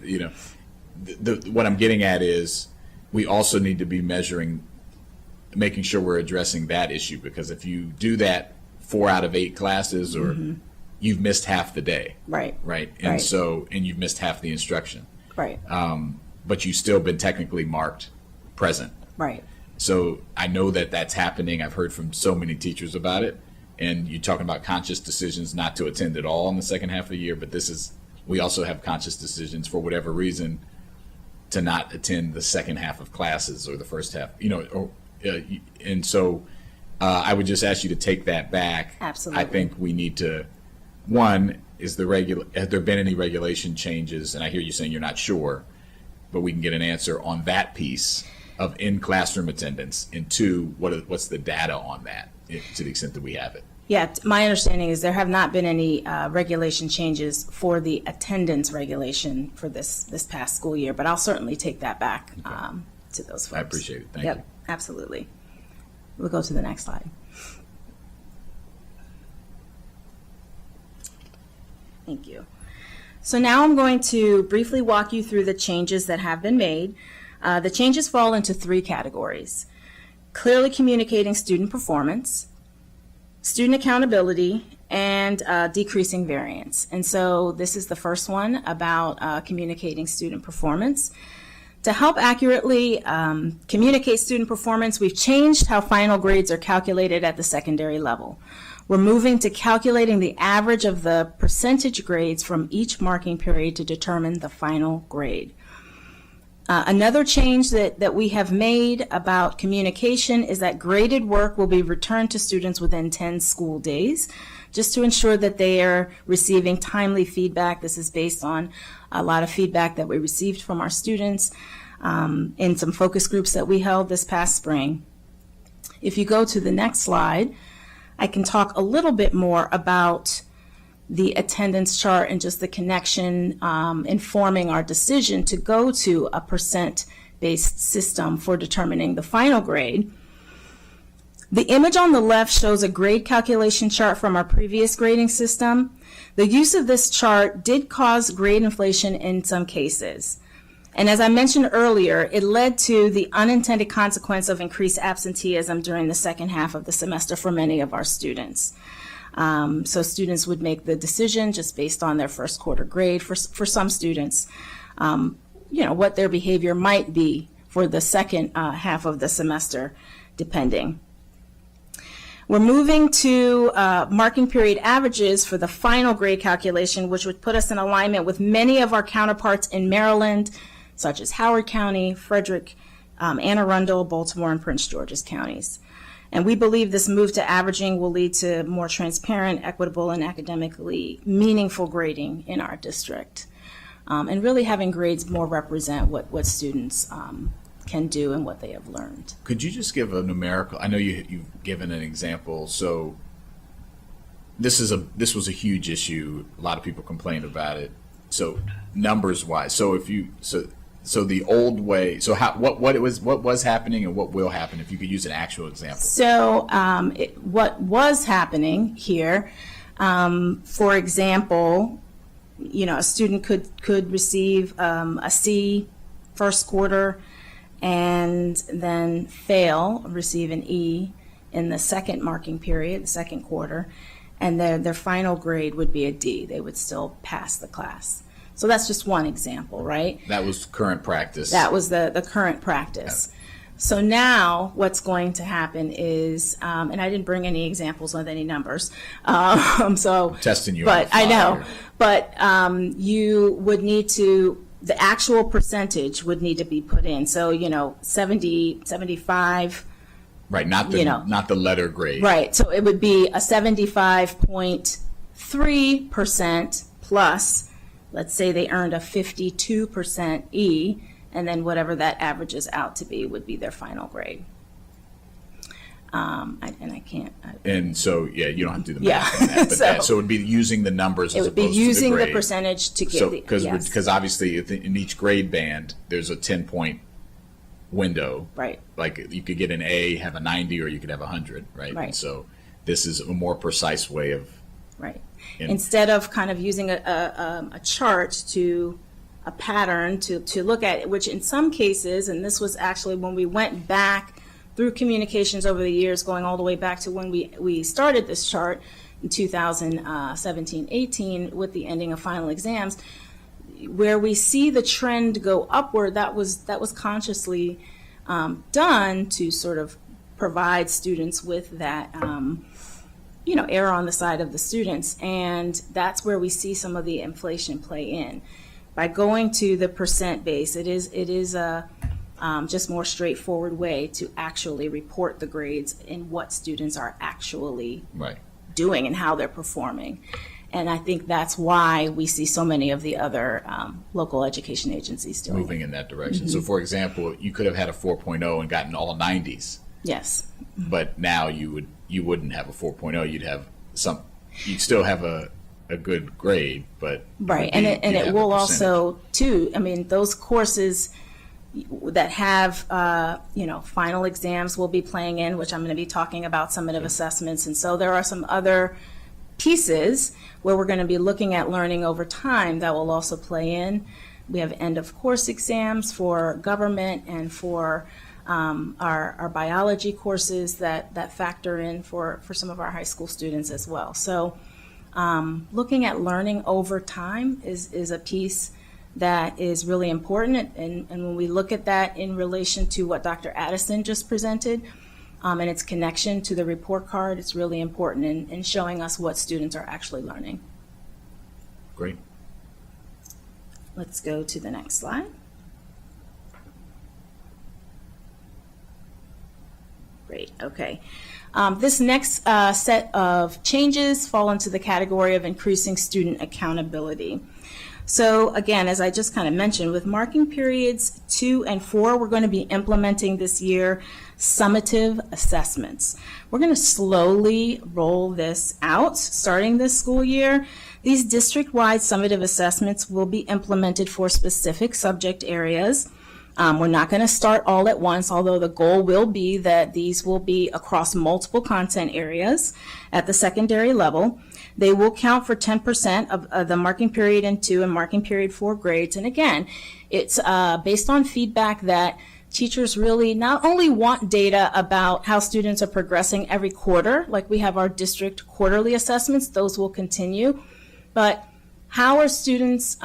what I'm getting at is we also need to be making sure we're addressing that issue, because if you do that 4 out of 8 classes, or you've missed half the day. Right. Right. And Right. and you've missed half the instruction, Right. but you've still been technically marked present. Right. So I know that that's happening. I've heard from so many teachers about it. And you're talking about conscious decisions not to attend at all in the second half of the year. But we also have conscious decisions for whatever reason to not attend the second half of classes or the first half, and so I would just ask you to take that back. Absolutely. I think we need to, one, has there been any regulation changes? And I hear you saying you're not sure, but we can get an answer on that piece of in-classroom attendance. And 2, what's the data on that, to the extent that we have it? Yeah, my understanding is there have not been any regulation changes for the attendance regulation for this past school year, but I'll certainly take that back to those folks. I appreciate it. Thank Yep, you. absolutely. We'll go to the next slide. Thank you. So now I'm going to briefly walk you through the changes that have been made. The changes fall into 3 categories: clearly communicating student performance, student accountability, and decreasing variance. And so this is the first one about communicating student performance. To help accurately communicate student performance, we've changed how final grades are calculated at the secondary level. We're moving to calculating the average of the percentage grades from each marking period to determine the final grade. Another change that we have made about communication is that graded work will be returned to students within 10 school days, just to ensure that they are receiving timely feedback. This is based on a lot of feedback that we received from our students in some focus groups that we held this past spring. If you go to the next slide, I can talk a little bit more about the attendance chart and just the connection informing our decision to go to a percent-based system for determining the final grade. The image on the left shows a grade calculation chart from our previous grading system. The use of this chart did cause grade inflation in some cases. And as I mentioned earlier, it led to the unintended consequence of increased absenteeism during the second half of the semester for many of our students. So students would make the decision just based on their first quarter grade. For some students, what their behavior might be for the second half of the semester, depending. We're moving to marking period averages for the final grade calculation, which would put us in alignment with many of our counterparts in Maryland, such as Howard County, Frederick, Anne Arundel, Baltimore, and Prince George's counties. And we believe this move to averaging will lead to more transparent, equitable, and academically meaningful grading in our district. And really having grades more represent what students can do and what they have learned. Could you just give a numerical? I know you've given an example. So this was a huge issue. A lot of people complained about it. So numbers wise, so the old way. So what was happening and what will happen if you could use an actual example? So what was happening here, for example, a student could receive a C first quarter and then receive an E in the second marking period, the second quarter, and their final grade would be a D. They would still pass the class. So that's just one example, right? That was current practice. That was the current practice. So now what's going to happen is, and I didn't bring any examples with any numbers, so testing you, but I know, but you would need to, the actual percentage would need to be put in. So 70, 75. Right, not the letter grade. Right, so it would be a 75.3% plus, let's say they earned a 52% E, and then whatever that averages out to be would be their final grade. And so, you don't have to do the Yeah. math on that, but so it would be using the numbers as It would be opposed to using the the grade. percentage to get So, the, because yes, obviously in each grade band, there's a 10-point window. right, Like you could get an A, have a 90, or you could have 100, right? Right. And so this is a more precise way of. right. And- Instead of kind of using a chart a pattern to look at, which in some cases, and this was actually when we went back through communications over the years, going all the way back to when we started this chart in 2017-18 with the ending of final exams, where we see the trend go upward, that was consciously done to sort of provide students with that, error on the side of the students. And that's where we see some of the inflation play in. By going to the percent base, it is a just more straightforward way to actually report the grades and what students are actually Right. doing and how they're performing. And I think that's why we see so many of the other local education agencies doing Moving it. in that direction. So, for example, you could have had a 4.0 and gotten all 90s, Yes, but now you wouldn't have a 4.0. You'd still have a good grade, but right. you'd And have it a will percentage. also, too, I mean, those courses that have, final exams will be playing in, which I'm going to be talking about summative assessments. And so there are some other pieces where we're going to be looking at learning over time that will also play in. We have end of course exams for government and for our biology courses that factor in for some of our high school students as well. So looking at learning over time is a piece that is really important. And when we look at that in relation to what Dr. Addison just presented, and its connection to the report card, it's really important in showing us what students are actually learning. Great. Let's go to the next slide. Great, okay. This next set of changes fall into the category of increasing student accountability. So again, as I just kind of mentioned, with marking periods 2 and 4, we're going to be implementing this year summative assessments. We're going to slowly roll this out starting this school year. These district-wide summative assessments will be implemented for specific subject areas. We're not going to start all at once, although the goal will be that these will be across multiple content areas at the secondary level. They will count for 10% of the marking period in 2 and marking period 4 grades. And again, it's based on feedback that teachers really not only want data about how students are progressing every quarter, like we have our district quarterly assessments, those will continue, but how are students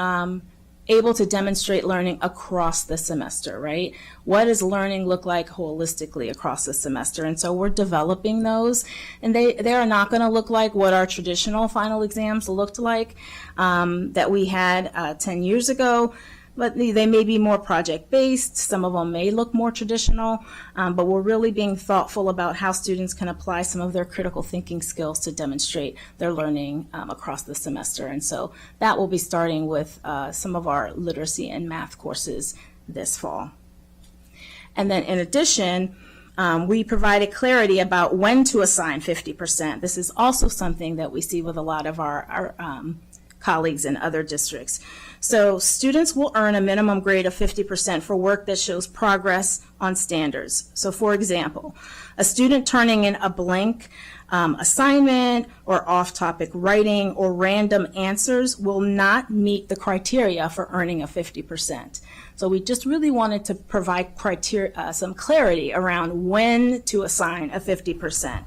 able to demonstrate learning across the semester, right? What does learning look like holistically across the semester? And so we're developing those, and they are not going to look like what our traditional final exams looked like that we had 10 years ago. but they may be more project-based. Some of them may look more traditional, but we're really being thoughtful about how students can apply some of their critical thinking skills to demonstrate their learning across the semester. And so that will be starting with some of our literacy and math courses this fall. And then in addition, we provided clarity about when to assign 50%. This is also something that we see with a lot of our colleagues in other districts. So students will earn a minimum grade of 50% for work that shows progress on standards. So for example, a student turning in a blank assignment or off-topic writing or random answers will not meet the criteria for earning a 50%. So we just really wanted to provide some clarity around when to assign a 50%.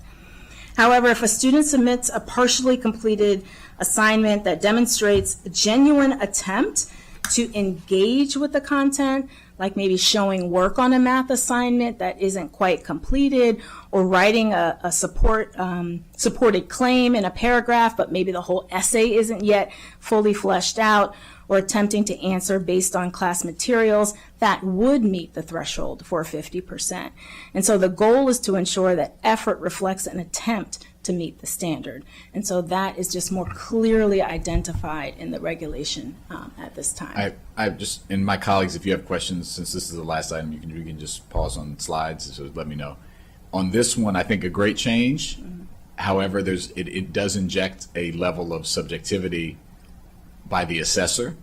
However, if a student submits a partially completed assignment that demonstrates a genuine attempt to engage with the content, like maybe showing work on a math assignment that isn't quite completed, or writing a supported claim in a paragraph, but maybe the whole essay isn't yet fully fleshed out, or attempting to answer based on class materials, that would meet the threshold for 50%. And so the goal is to ensure that effort reflects an attempt to meet the standard. And so that is just more clearly identified in the regulation at this time. I just, and my colleagues, if you have questions, since this is the last item, you can just pause on slides, so let me know. On this one, I think a great change. However, it does inject a level of subjectivity by the assessor,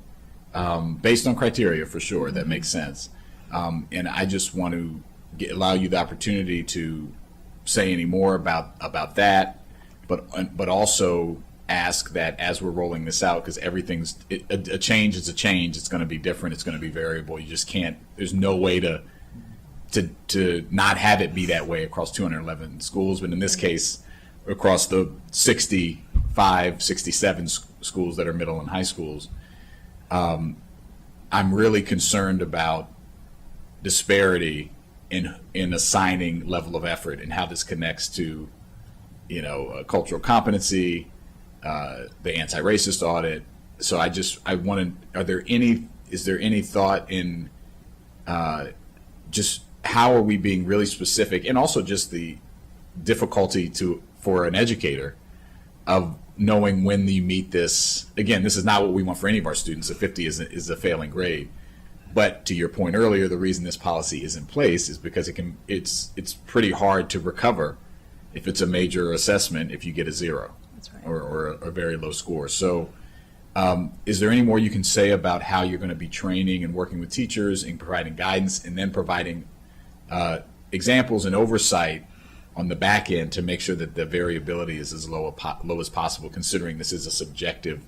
based on criteria for sure. That makes sense. And I just want to allow you the opportunity to say any more about that, but also ask that as we're rolling this out, because a change is a change. It's going to be different. It's going to be variable. You just can't. There's no way to not have it be that way across 211 schools. But in this case, across the 65, 67 schools that are middle and high schools, I'm really concerned about disparity in assigning level of effort and how this connects to, cultural competency, the anti-racist audit. So I want to, is there any thought in just how are we being really specific, and also just the difficulty for an educator of knowing when you meet this. Again, this is not what we want for any of our students. A 50 is a failing grade. But to your point earlier, the reason this policy is in place is because it's pretty hard to recover if it's a major assessment if you get a 0. That's right. or a very low score. So is there any more you can say about how you're going to be training and working with teachers and providing guidance, and then providing examples and oversight on the back end to make sure that the variability is as low as possible, considering this is a subjective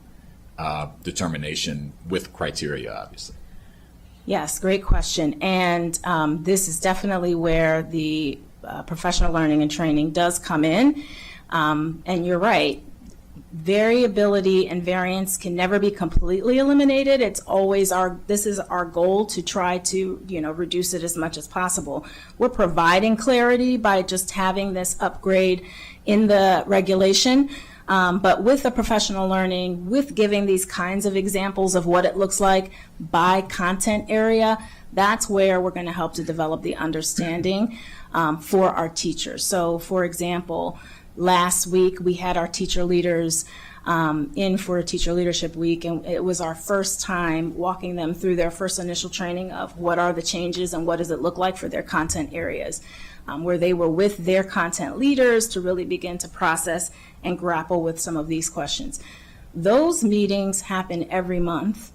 determination with criteria, obviously? Yes, great question. And this is definitely where the professional learning and training does come in. And you're right. Variability and variance can never be completely eliminated. It's always this is our goal to try to, reduce it as much as possible. We're providing clarity by just having this upgrade in the regulation. But with the professional learning, with giving these kinds of examples of what it looks like by content area, that's where we're going to help to develop the understanding for our teachers. So, for example, last week we had our teacher leaders in for a teacher leadership week, and it was our first time walking them through their first initial training of what are the changes and what does it look like for their content areas, where they were with their content leaders to really begin to process and grapple with some of these questions. Those meetings happen every month.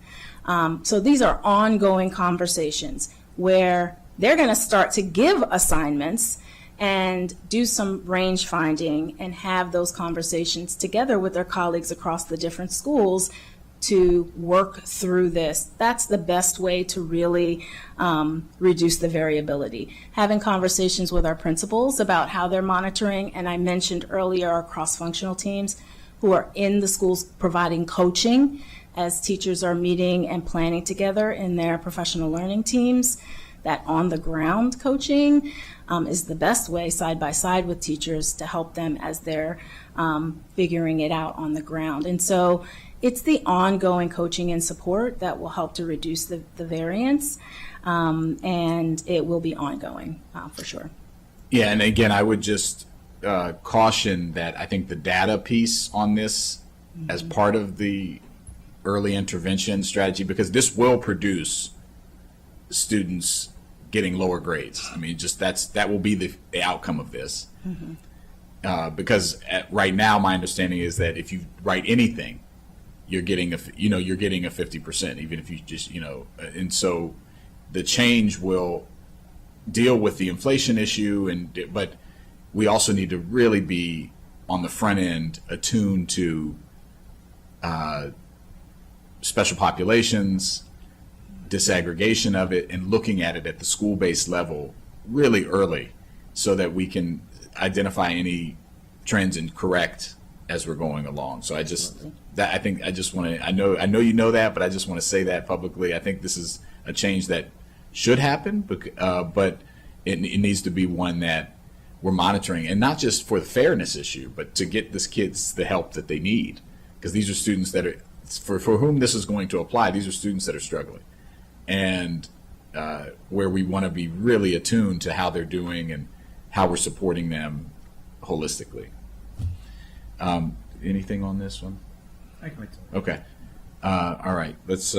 So these are ongoing conversations where they're going to start to give assignments and do some range finding and have those conversations together with their colleagues across the different schools to work through this. That's the best way to really reduce the variability. Having conversations with our principals about how they're monitoring, and I mentioned earlier our cross-functional teams who are in the schools providing coaching as teachers are meeting and planning together in their professional learning teams. That on-the-ground coaching is the best way, side by side with teachers, to help them as they're figuring it out on the ground. And so it's the ongoing coaching and support that will help to reduce the variance, and it will be ongoing for sure. Yeah, and again, I would just caution that I think the data piece on this as part of the early intervention strategy, because this will produce students getting lower grades. I mean, just that will be the outcome of this. Because right now, my understanding is that if you write anything, you're getting a 50%, even if you just, and so the change will deal with the inflation issue, but we also need to really be on the front end attuned to special populations, disaggregation of it, and looking at it at the school-based level really early so that we can identify any trends and correct as we're going along. So I know you know that, but I just want to say that publicly. I think this is a change that should happen, but it needs to be one that we're monitoring, and not just for the fairness issue, but to get these kids the help that they need, because these are students that are, for whom this is going to apply, these are students that are struggling, and where we want to be really attuned to how they're doing and how we're supporting them holistically. Anything on this one? I can wait till- Okay. All right. Let's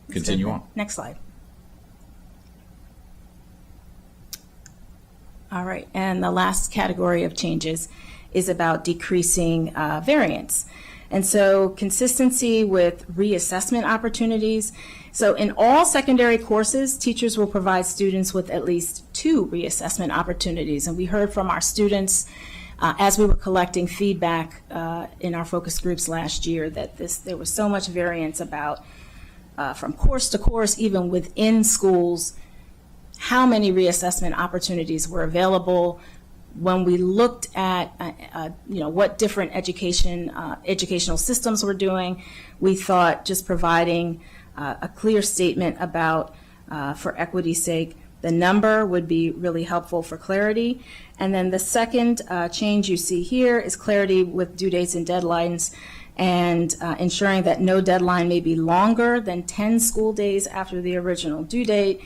continue on. Next slide. All right, and the last category of changes is about decreasing variance. And so consistency with reassessment opportunities. So in all secondary courses, teachers will provide students with at least 2 reassessment opportunities. And we heard from our students as we were collecting feedback in our focus groups last year that there was so much variance about from course to course, even within schools, how many reassessment opportunities were available. When we looked at what different educational systems were doing, we thought just providing a clear statement about, for equity's sake, the number would be really helpful for clarity. And then the second change you see here is clarity with due dates and deadlines, and ensuring that no deadline may be longer than 10 school days after the original due date.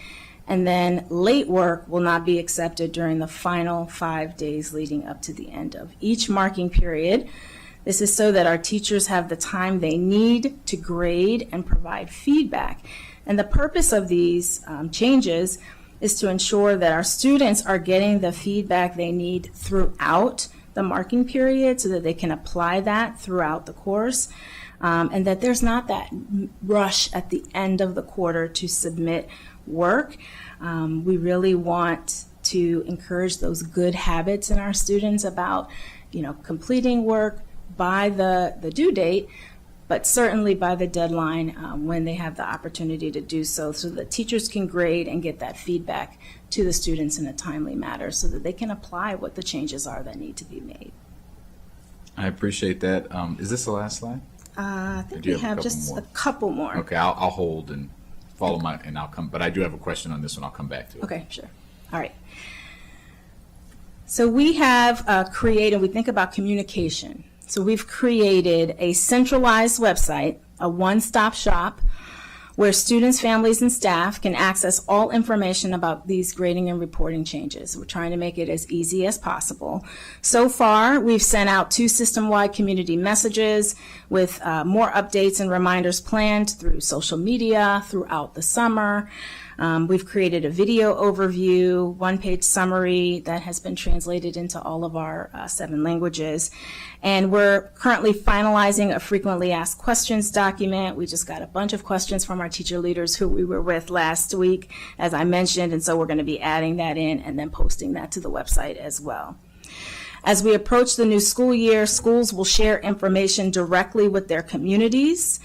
And then late work will not be accepted during the final 5 days leading up to the end of each marking period. This is so that our teachers have the time they need to grade and provide feedback. And the purpose of these changes is to ensure that our students are getting the feedback they need throughout the marking period so that they can apply that throughout the course, and that there's not that rush at the end of the quarter to submit work. We really want to encourage those good habits in our students about, completing work by the due date, but certainly by the deadline when they have the opportunity to do so that teachers can grade and get that feedback to the students in a timely manner so that they can apply what the changes are that need to be made. I appreciate that. Is this the last slide? I Or think do you we have a have couple just more? a couple more. Okay, I'll hold and follow and I'll come, but I do have a question on this one. I'll come back to it. Okay, sure. All right. So we have created, we think about communication. So we've created a centralized website, a one-stop shop, where students, families, and staff can access all information about these grading and reporting changes. We're trying to make it as easy as possible. So far, we've sent out 2 system-wide community messages with more updates and reminders planned through social media throughout the summer. We've created a video overview, 1-page summary that has been translated into all of our 7 languages. And we're currently finalizing a frequently asked questions document. We just got a bunch of questions from our teacher leaders who we were with last week, as I mentioned, and so we're going to be adding that in and then posting that to the website as well. As we approach the new school year, schools will share information directly with their communities.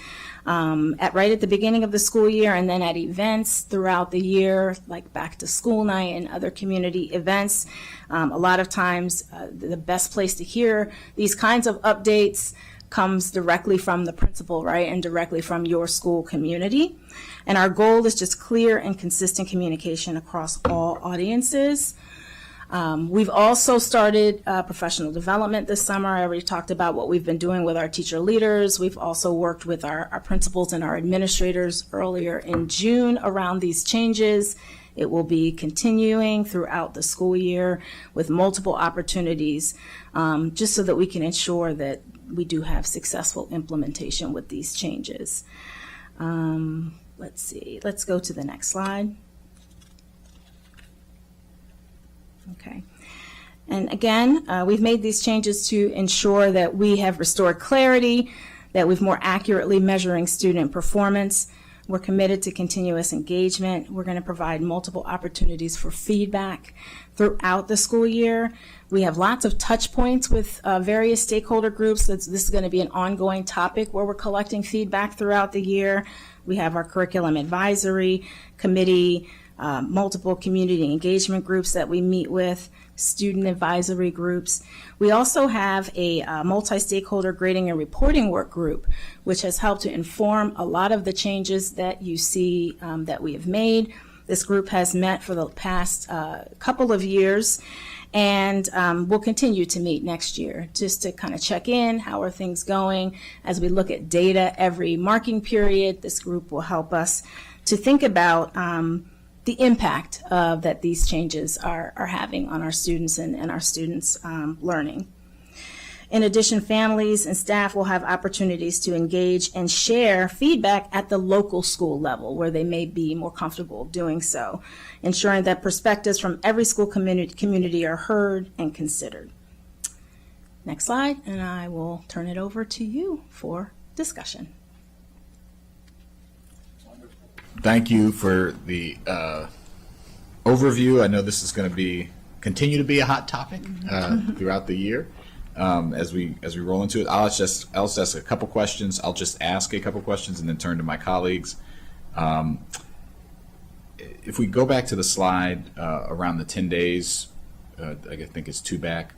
Right at the beginning of the school year, and then at events throughout the year, like back to school night and other community events. A lot of times, the best place to hear these kinds of updates comes directly from the principal, right, and directly from your school community. And our goal is just clear and consistent communication across all audiences. We've also started professional development this summer. I already talked about what we've been doing with our teacher leaders. We've also worked with our principals and our administrators earlier in June around these changes. It will be continuing throughout the school year with multiple opportunities, just so that we can ensure that we do have successful implementation with these changes. Let's see, let's go to the next slide. Okay. And again, we've made these changes to ensure that we have restored clarity, that we've more accurately measuring student performance. We're committed to continuous engagement. We're going to provide multiple opportunities for feedback throughout the school year. We have lots of touch points with various stakeholder groups. This is going to be an ongoing topic where we're collecting feedback throughout the year. We have our curriculum advisory committee, multiple community engagement groups that we meet with, student advisory groups. We also have a multi-stakeholder grading and reporting work group, which has helped to inform a lot of the changes that you see that we have made. This group has met for the past couple of years, and we'll continue to meet next year just to kind of check in, how are things going. As we look at data every marking period, this group will help us to think about the impact that these changes are having on our students and our students' learning. In addition, families and staff will have opportunities to engage and share feedback at the local school level where they may be more comfortable doing so, ensuring that perspectives from every school community are heard and considered. Next slide, and I will turn it over to you for discussion. Thank you for the overview. I know this is going to continue to be a hot topic throughout the year as we roll into it. I'll just ask a couple questions. I'll just ask a couple questions and then turn to my colleagues. If we go back to the slide around the 10 days, I think it's 2 back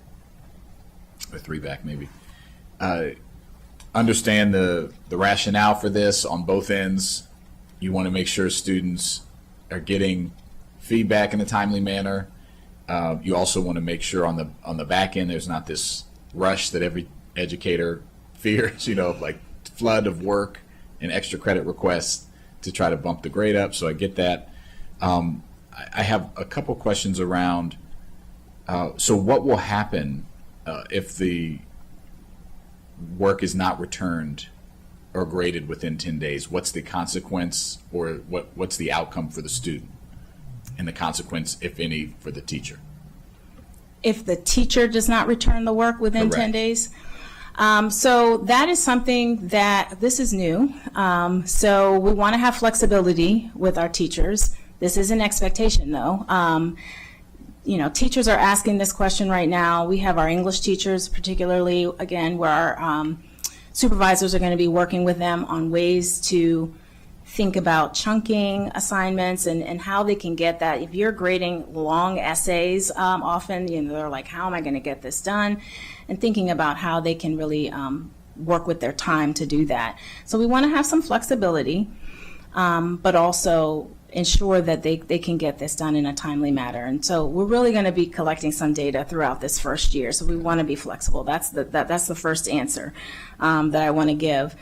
or 3 back maybe. Understand the rationale for this on both ends. You want to make sure students are getting feedback in a timely manner. You also want to make sure on the back end there's not this rush that every educator fears, like flood of work and extra credit requests to try to bump the grade up. So I get that. I have a couple questions around, so what will happen if the work is not returned or graded within 10 days? What's the consequence, or what's the outcome for the student, and the consequence, if any, for the teacher? If the teacher does not return the work within Correct. 10 days? So that is something that, this is new. So we want to have flexibility with our teachers. This is an expectation, though. Teachers are asking this question right now. We have our English teachers, particularly, again, where our supervisors are going to be working with them on ways to think about chunking assignments and how they can get that. If you're grading long essays, often they're like, how am I going to get this done? And thinking about how they can really work with their time to do that. So we want to have some flexibility, but also ensure that they can get this done in a timely manner. And so we're really going to be collecting some data throughout this first year. So we want to be flexible. That's the first answer that I want to give,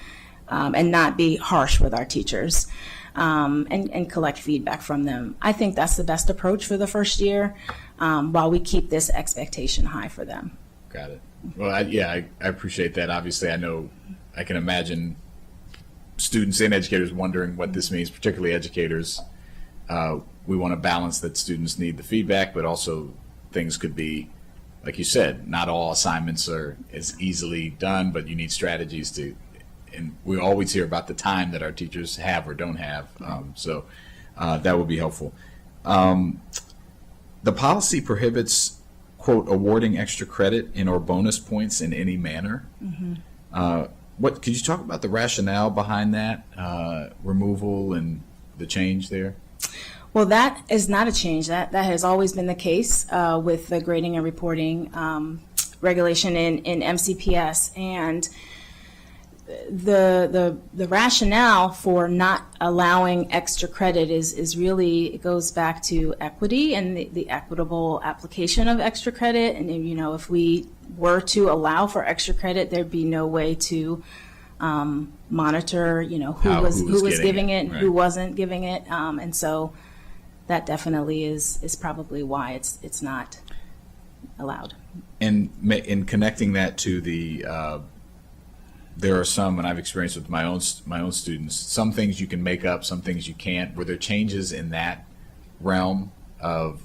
and not be harsh with our teachers, and collect feedback from them. I think that's the best approach for the first year, while we keep this expectation high for them. Got it. Well, I appreciate that. Obviously, I can imagine students and educators wondering what this means, particularly educators. We want to balance that students need the feedback, but also things could be, like you said, not all assignments are as easily done, but you need strategies to, and we always hear about the time that our teachers have or don't have. So that would be helpful. The policy prohibits, quote, awarding extra credit and or bonus points in any manner. Mm-hmm. Could you talk about the rationale behind that removal and the change there? Well, that is not a change. That has always been the case with the grading and reporting regulation in MCPS. And the rationale for not allowing extra credit is really, it goes back to equity and the equitable application of extra credit. And, you know, if we were to allow for extra credit, there'd be no way to monitor, you know, who was giving it and who wasn't giving it. And so that definitely is probably why it's not allowed. And in connecting that to the, there are some, and I've experienced with my own students, some things you can make up, some things you can't. Were there changes in that realm of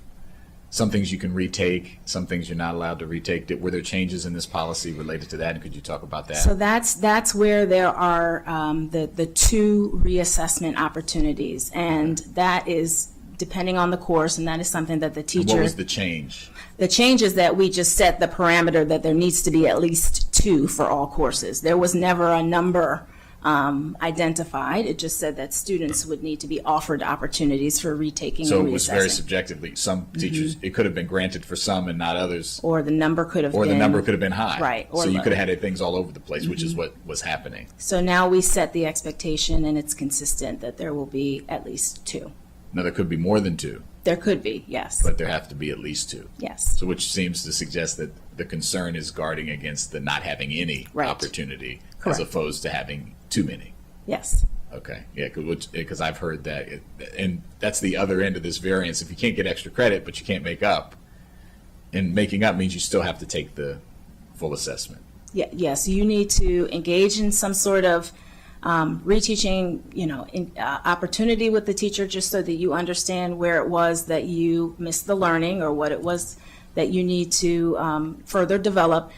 some things you can retake, some things you're not allowed to retake? Were there changes in this policy related to that? And could you talk about that? So that's where there are the two reassessment opportunities, and that is depending on the course, and that is something that the teacher. And what was the change? The change is that we just set the parameter that there needs to be at least 2 for all courses. There was never a number identified. It just said that students would need to be offered opportunities for retaking so and reassessing. it was very subjectively. Some teachers, it could have been granted for some and not others. Or the number could have been. Or the number could have been high. Right. So you could have had things all over the place, which is what was happening. So now we set the expectation, and it's consistent that there will be at least 2. Now, there could be more than 2. There could be, yes. But there have to be at least 2. Yes. So which seems to suggest that the concern is guarding against the not having any Right. opportunity Correct. as opposed to having too many. Yes. Okay. Yeah, because I've heard that. And that's the other end of this variance. If you can't get extra credit, but you can't make up, and making up means you still have to take the full assessment. Yeah, yes, you need to engage in some sort of reteaching, opportunity with the teacher, just so that you understand where it was that you missed the learning or what it was that you need to further develop.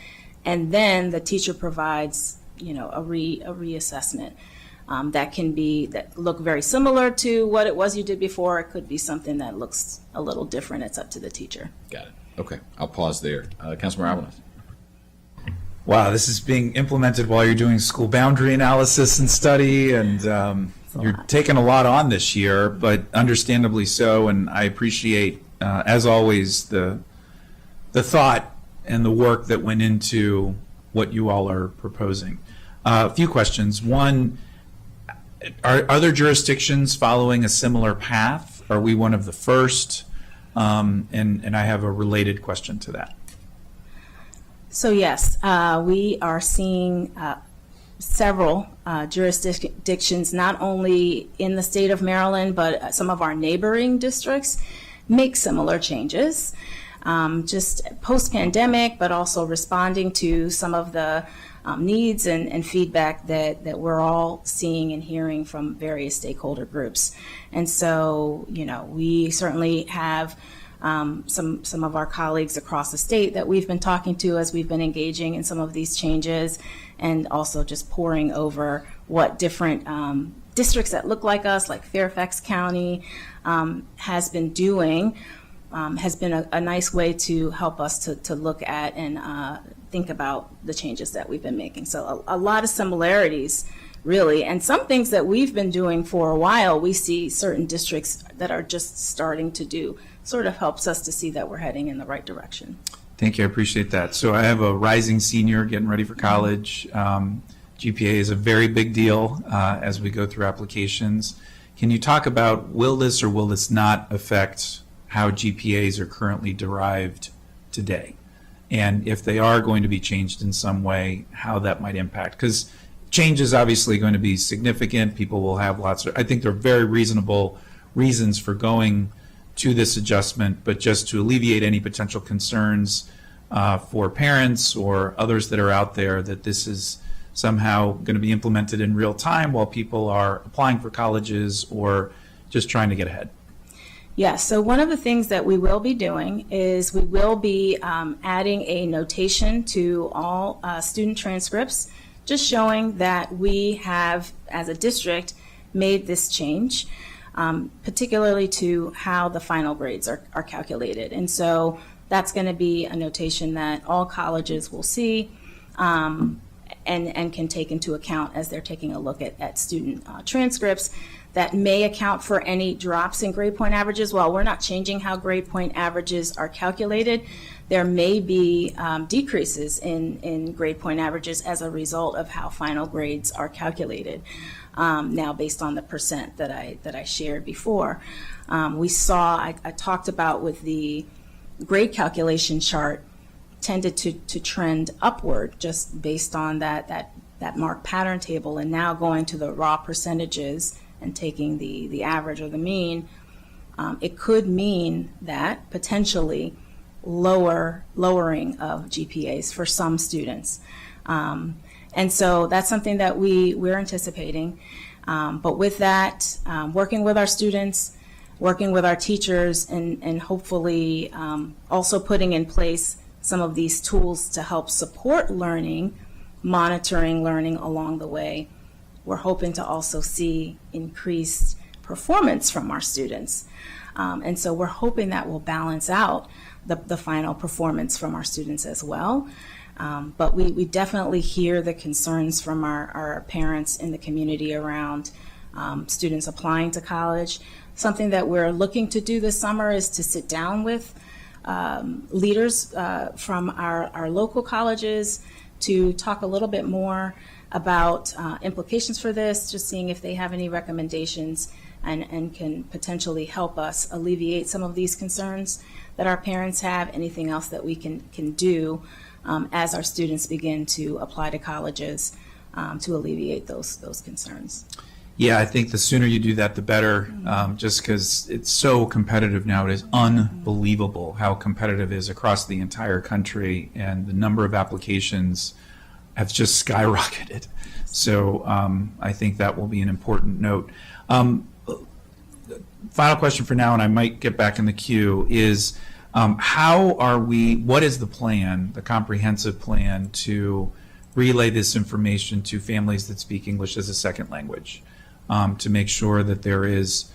And then the teacher provides, a reassessment. That look very similar to what it was you did before. It could be something that looks a little different. It's up to the teacher. Got it. Okay. I'll pause there. Councilmember Alvarez. Wow, this is being implemented while you're doing school boundary analysis and study, and you're taking a lot on this year, but understandably so. And I appreciate, as always, the thought and the work that went into what you all are proposing. A few questions. One, are other jurisdictions following a similar path? Are we one of the first? And I have a related question to that. So yes, we are seeing several jurisdictions, not only in the state of Maryland, but some of our neighboring districts make similar changes. Just post-pandemic, but also responding to some of the needs and feedback that we're all seeing and hearing from various stakeholder groups. And so, we certainly have some of our colleagues across the state that we've been talking to as we've been engaging in some of these changes, and also just poring over what different districts that look like us, like Fairfax County, has been doing. Has been a nice way to help us to look at and think about the changes that we've been making. So a lot of similarities, really, and some things that we've been doing for a while, we see certain districts that are just starting to do. Sort of helps us to see that we're heading in the right direction. Thank you. I appreciate that. So I have a rising senior getting ready for college. GPA is a very big deal as we go through applications. Can you talk about, will this or will this not affect how GPAs are currently derived today? And if they are going to be changed in some way, how that might impact? Because change is obviously going to be significant. People will have I think they're very reasonable reasons for going to this adjustment, but just to alleviate any potential concerns for parents or others that are out there that this is somehow going to be implemented in real time while people are applying for colleges or just trying to get ahead. Yeah, so one of the things that we will be doing is we will be adding a notation to all student transcripts, just showing that we have, as a district, made this change, particularly to how the final grades are calculated. And so that's going to be a notation that all colleges will see and can take into account as they're taking a look at student transcripts, that may account for any drops in grade point averages. While we're not changing how grade point averages are calculated, there may be decreases in grade point averages as a result of how final grades are calculated. Now, based on the percent that I shared before, we saw, I talked about with the grade calculation chart, tended to trend upward just based on that marked pattern table, and now going to the raw percentages and taking the average or the mean, it could mean that potentially lowering of GPAs for some students. And so that's something that we're anticipating. But with that, working with our students, working with our teachers, and hopefully also putting in place some of these tools to help support learning, monitoring learning along the way, we're hoping to also see increased performance from our students. And so we're hoping that will balance out the final performance from our students as well. But we definitely hear the concerns from our parents in the community around students applying to college. Something that we're looking to do this summer is to sit down with leaders from our local colleges to talk a little bit more about implications for this, just seeing if they have any recommendations and can potentially help us alleviate some of these concerns that our parents have, anything else that we can do as our students begin to apply to colleges to alleviate those concerns. Yeah, I think the sooner you do that, the better, just because it's so competitive now. It is unbelievable how competitive it is across the entire country, and the number of applications have just skyrocketed. So I think that will be an important note. Final question for now, and I might get back in the queue, is what is the plan, the comprehensive plan, to relay this information to families that speak English as a second language? To make sure that there is,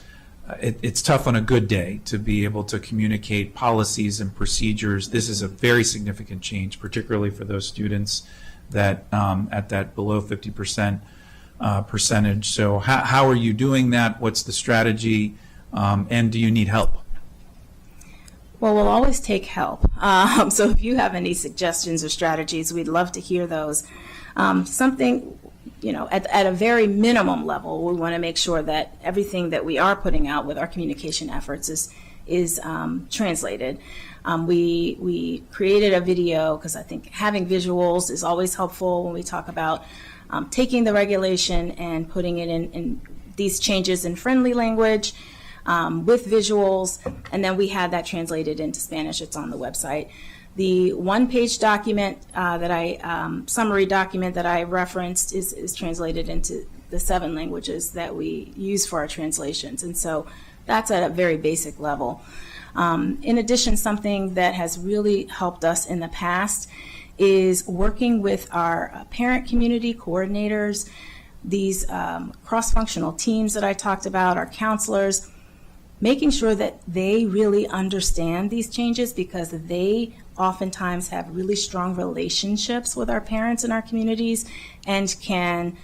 it's tough on a good day to be able to communicate policies and procedures. This is a very significant change, particularly for those students that at that below 50% percentage. So how are you doing that? What's the strategy? And do you need help? Well, we'll always take help. So if you have any suggestions or strategies, we'd love to hear those. Something, at a very minimum level, we want to make sure that everything that we are putting out with our communication efforts is translated. We created a video because I think having visuals is always helpful when we talk about taking the regulation and putting it in these changes in friendly language with visuals, and then we had that translated into Spanish. It's on the website. The one-page document summary document that I referenced is translated into the 7 languages that we use for our translations. And so that's at a very basic level. In addition, something that has really helped us in the past is working with our parent community coordinators, these cross-functional teams that I talked about, our counselors, making sure that they really understand these changes, because they oftentimes have really strong relationships with our parents in our communities and can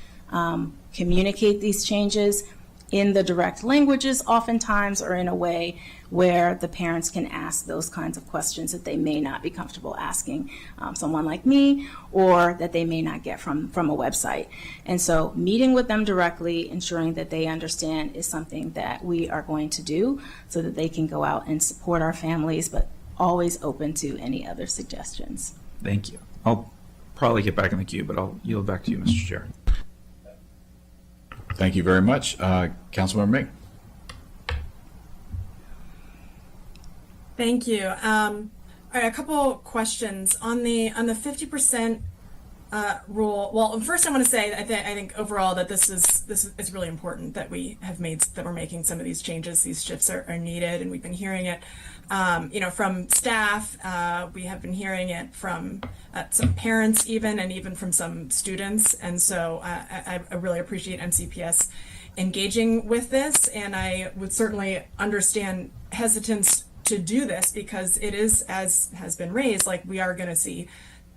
communicate these changes in the direct languages oftentimes, or in a way where the parents can ask those kinds of questions that they may not be comfortable asking someone like me, or that they may not get from a website. And so meeting with them directly, ensuring that they understand, is something that we are going to do so that they can go out and support our families, but always open to any other suggestions. Thank you. I'll probably get back in the queue, but I'll yield back to you, Mr. Chair. Thank you very much. Councilmember Mink. Thank you. All right, a couple questions on the 50% rule. Well, first I want to say I think overall that this is really important that we're making some of these changes. These shifts are needed, and we've been hearing it, from staff. We have been hearing it from some parents and even from some students. And so I really appreciate MCPS engaging with this, and I would certainly understand hesitance to do this, because it is, as has been raised, like we are going to see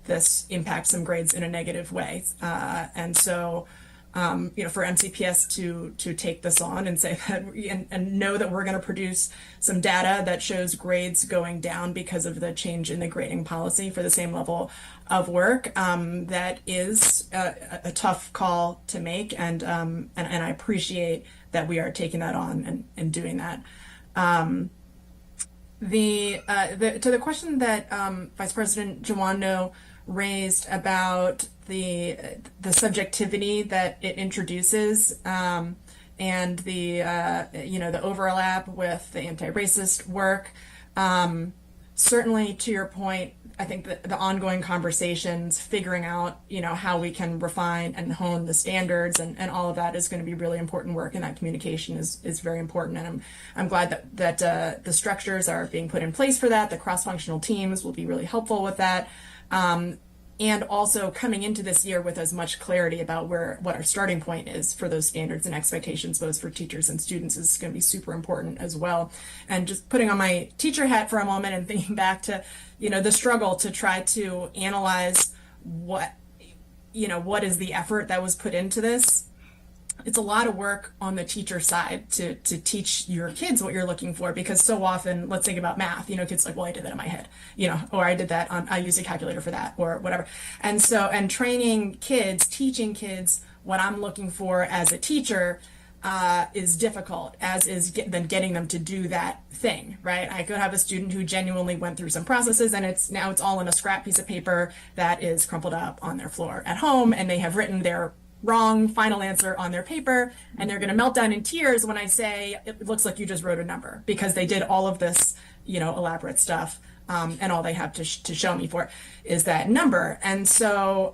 this impact some grades in a negative way. And so for MCPS to take this on and say that and know that we're going to produce some data that shows grades going down because of the change in the grading policy for the same level of work. That is a tough call to make, and I appreciate that we are taking that on and doing that. To the question that Vice President Jawando raised about the subjectivity that it introduces, and the overlap with the anti-racist work. Certainly, to your point, I think that the ongoing conversations, figuring out how we can refine and hone the standards and all of that is going to be really important work, and that communication is very important. And I'm glad that the structures are being put in place for that. The cross-functional teams will be really helpful with that. And also coming into this year with as much clarity about what our starting point is for those standards and expectations, both for teachers and students, is going to be super important as well. And just putting on my teacher hat for a moment and thinking back to, the struggle to try to analyze what is the effort that was put into this. It's a lot of work on the teacher side to teach your kids what you're looking for, because so often, let's think about math, kids are like, well, I did that in my head, or I did that I used a calculator for that, or whatever. And so, and training kids, teaching kids what I'm looking for as a teacher is difficult, as is then getting them to do that thing, right? I could have a student who genuinely went through some processes, and it's all in a scrap piece of paper that is crumpled up on their floor at home, and they have written their wrong final answer on their paper, and they're going to melt down in tears when I say it looks like you just wrote a number, because they did all of this elaborate stuff, and all they have to show me for is that number. And so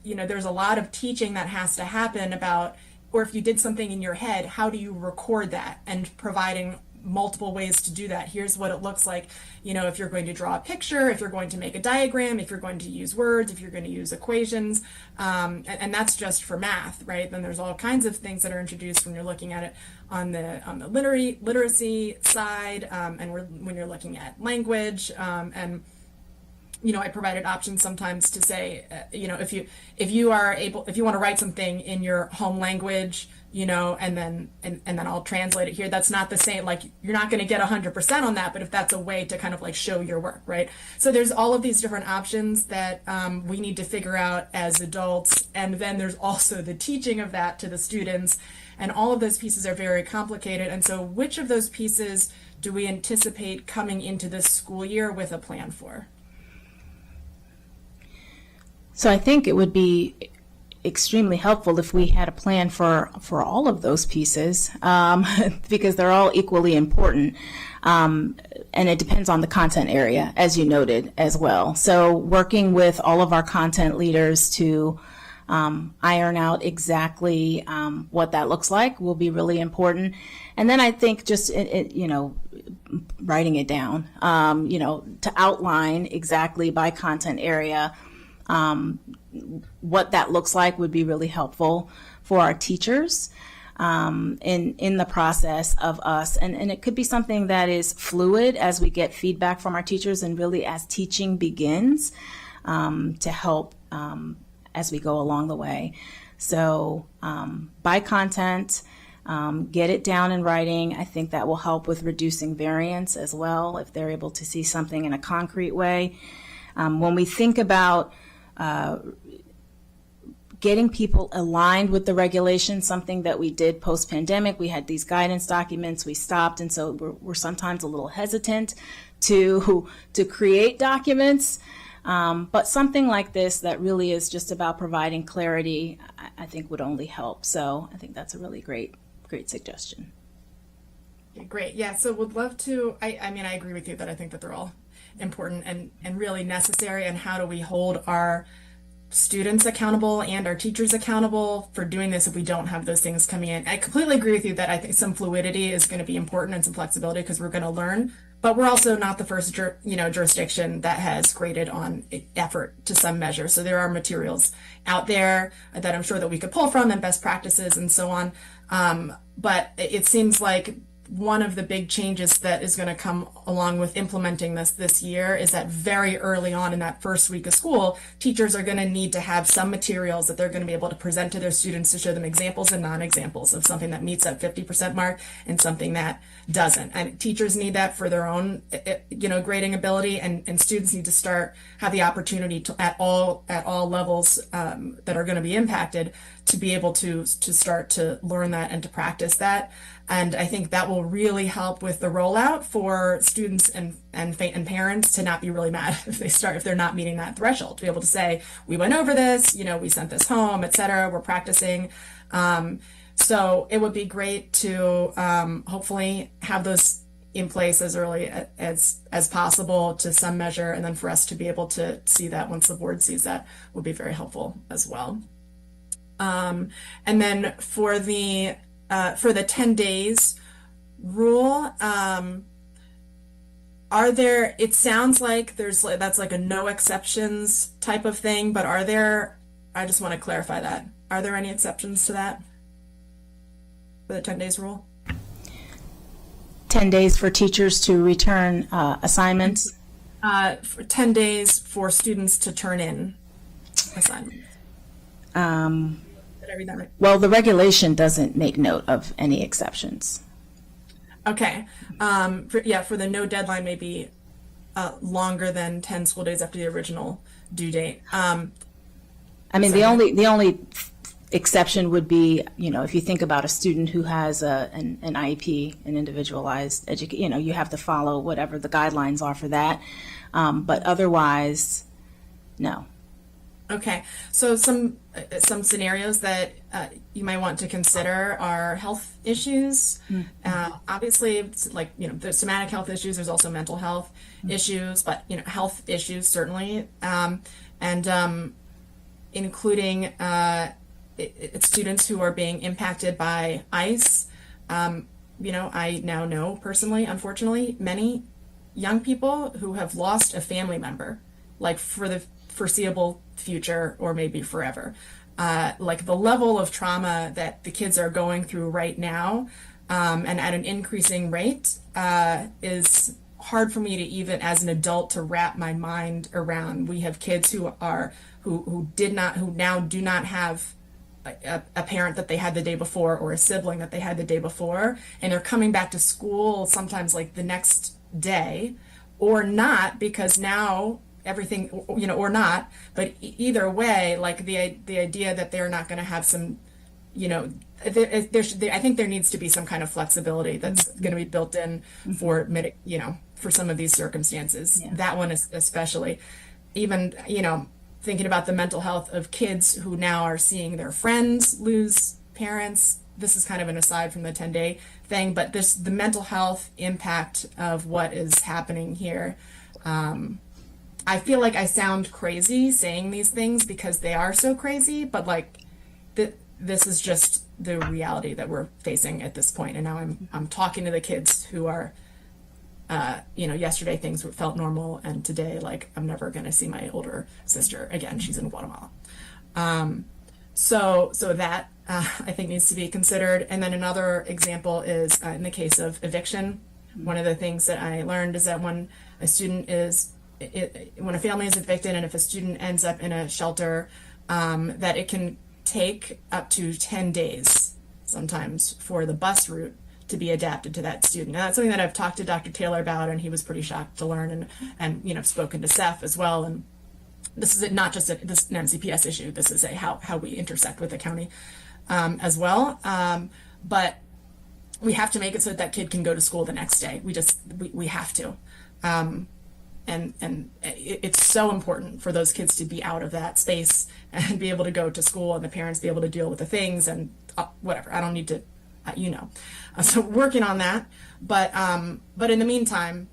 there's a lot of teaching that has to happen about, or if you did something in your head, how do you record that, and providing multiple ways to do that. Here's what it looks like, if you're going to draw a picture, if you're going to make a diagram, if you're going to use words, if you're going to use equations, and that's just for math, right? Then there's all kinds of things that are introduced when you're looking at it on the literacy side, and when you're looking at language, and I provided options sometimes to say, if you want to write something in your home language, and then I'll translate it here. That's not the same, like, you're not going to get 100% on that, but if that's a way to kind of like show your work, right? So there's all of these different options that we need to figure out as adults. And then there's also the teaching of that to the students. And all of those pieces are very complicated. And so which of those pieces do we anticipate coming into this school year with a plan for? So I think it would be extremely helpful if we had a plan for all of those pieces, because they're all equally important, and it depends on the content area, as you noted as well. So working with all of our content leaders to iron out exactly what that looks like will be really important. And then I think just writing it down, to outline exactly by content area what that looks like would be really helpful for our teachers in the process of us. And it could be something that is fluid as we get feedback from our teachers, and really as teaching begins, to help as we go along the way. So by content, get it down in writing. I think that will help with reducing variance as well, if they're able to see something in a concrete way. When we think about getting people aligned with the regulations, something that we did post-pandemic. We had these guidance documents, we stopped, and so we're sometimes a little hesitant to create documents. But something like this that really is just about providing clarity, I think would only help. So I think that's a really great suggestion. Okay, great. Yeah, so would love to, I agree with you that I think that they're all important and really necessary. And how do we hold our students accountable and our teachers accountable for doing this if we don't have those things coming in? I completely agree with you that I think some fluidity is going to be important, and some flexibility, because we're going to learn. But we're also not the first jurisdiction that has graded on effort to some measure. So there are materials out there that I'm sure that we could pull from, and best practices and so on. But it seems like one of the big changes that is going to come along with implementing this year is that very early on in that first week of school, teachers are going to need to have some materials that they're going to be able to present to their students to show them examples and non-examples of something that meets that 50% mark and something that doesn't. And teachers need that for their own, grading ability, and students need to have the opportunity to at all levels that are going to be impacted to be able to start to learn that and to practice that. And I think that will really help with the rollout for students and parents to not be really mad if they're not meeting that threshold, to be able to say, we went over this, we sent this home, etc. We're practicing. So it would be great to hopefully have those in place as early as possible to some measure, and then for us to be able to see that once the board sees that would be very helpful as well. And then for the 10 days rule, it sounds like that's like a no exceptions type of thing, but I just want to clarify that. Are there any exceptions to that for the 10 days rule? 10 days for teachers to return assignments? For 10 days for students to turn in assignments. Did I read that right? Well, the regulation doesn't make note of any exceptions. Okay. For the no deadline may be longer than 10 school days after the original due date. The only exception would be, if you think about a student who has an IEP, an individualized education, you have to follow whatever the guidelines are for that. But otherwise, no. Okay, so some scenarios that you might want to consider are health issues. Obviously, it's like there's somatic health issues. There's also mental health issues, but health issues certainly, and including students who are being impacted by ICE. I now know personally, unfortunately, many young people who have lost a family member, like for the foreseeable future or maybe forever. Like the level of trauma that the kids are going through right now, and at an increasing rate, is hard for me to even as an adult to wrap my mind around. We have kids who now do not have a parent that they had the day before or a sibling that they had the day before, and they're coming back to school sometimes like the next day or not, because now everything, or not, but either way, like the idea that they're not going to have some, I think there needs to be some kind of flexibility that's going to be built in for some of these circumstances. Yeah. That one is especially, even, thinking about the mental health of kids who now are seeing their friends lose parents. This is kind of an aside from the 10-day thing, but the mental health impact of what is happening here. I feel like I sound crazy saying these things because they are so crazy, but this is just the reality that we're facing at this point. And now I'm talking to the kids who are, yesterday things felt normal, and today, like, I'm never going to see my older sister again. She's in Guatemala. So that I think needs to be considered. And then another example is in the case of eviction. One of the things that I learned is that when a family is evicted and if a student ends up in a shelter, that it can take up to 10 days sometimes for the bus route to be adapted to that student. And that's something that I've talked to Dr. Taylor about, and he was pretty shocked to learn, and spoken to Seth as well. And this is not just an MCPS issue. This is how we intersect with the county as well. But we have to make it so that kid can go to school the next day. We have to. And it's so important for those kids to be out of that space and be able to go to school, and the parents be able to deal with the things and whatever. I don't need to, so working on that. But in the meantime,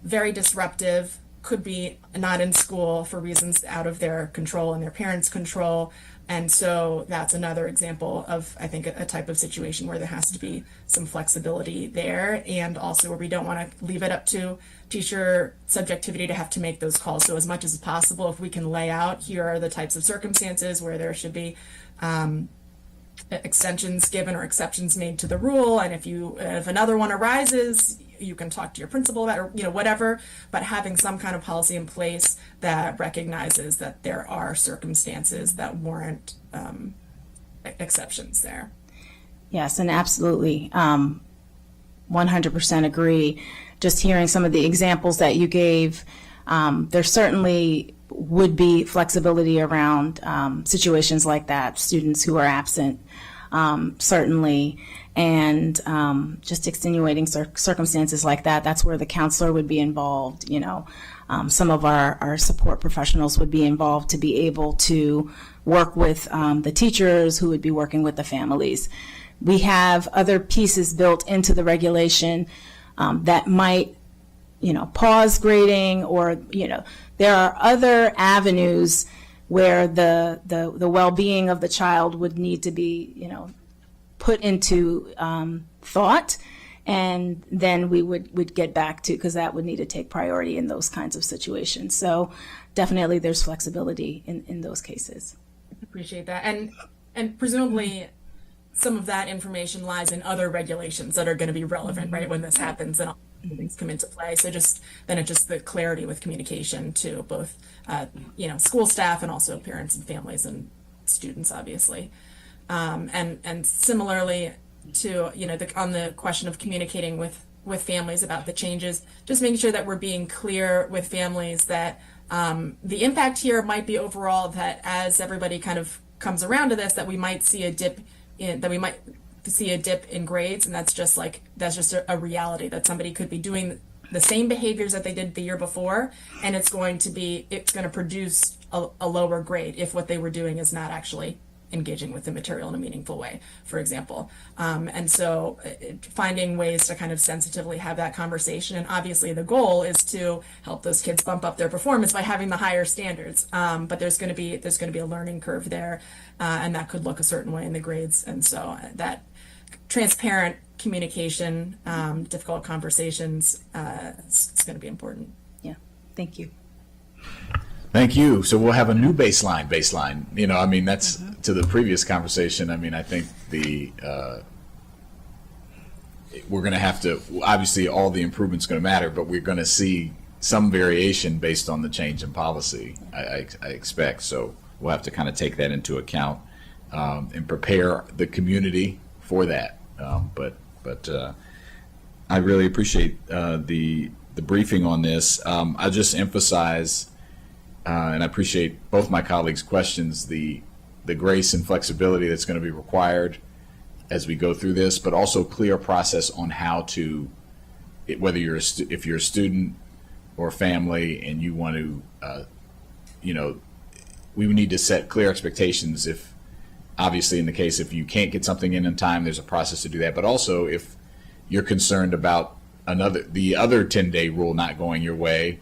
very disruptive, could be not in school for reasons out of their control and their parents' control. And so that's another example of, I think, a type of situation where there has to be some flexibility there, and also where we don't want to leave it up to teacher subjectivity to have to make those calls. So as much as possible, if we can lay out, here are the types of circumstances where there should be extensions given or exceptions made to the rule, and if another one arises, you can talk to your principal about, or whatever. But having some kind of policy in place that recognizes that there are circumstances that warrant exceptions there. Yes, and absolutely, 100% agree. Just hearing some of the examples that you gave, there certainly would be flexibility around situations like that, students who are absent, certainly, and just extenuating circumstances like that. That's where the counselor would be involved. Some of our support professionals would be involved to be able to work with the teachers who would be working with the families. We have other pieces built into the regulation that might, pause grading, or, there are other avenues where the well-being of the child would need to be, put into thought, and then we would get back to, because that would need to take priority in those kinds of situations. So definitely there's flexibility in those cases. Appreciate that. And presumably some of that information lies in other regulations that are going to be relevant, right, when this happens and all things come into play. So it's just the clarity with communication to both, school staff and also parents and families and students, obviously. And similarly to, on the question of communicating with families about the changes, just making sure that we're being clear with families that the impact here might be overall that as everybody kind of comes around to this, that we might see a dip in grades, and that's just a reality, that somebody could be doing the same behaviors that they did the year before, and it's going to produce a lower grade if what they were doing is not actually engaging with the material in a meaningful way, for example. And so finding ways to kind of sensitively have that conversation. And obviously the goal is to help those kids bump up their performance by having the higher standards. But there's going to be a learning curve there, and that could look a certain way in the grades. And so that transparent communication, difficult conversations, is going to be important. Yeah, thank you. Thank you. So we'll have a new baseline. That's to the previous conversation. I think we're going to have to, obviously all the improvements going to matter, but we're going to see some variation based on the change in policy, I expect. So we'll have to kind of take that into account and prepare the community for that. But I really appreciate the briefing on this. I'll just emphasize, and I appreciate both my colleagues' questions, the grace and flexibility that's going to be required as we go through this, but also clear process on how to, whether if you're a student or a family and you want to, we would need to set clear expectations. If obviously in the case if you can't get something in time, there's a process to do that. But also if you're concerned about the other 10-day rule not going your way,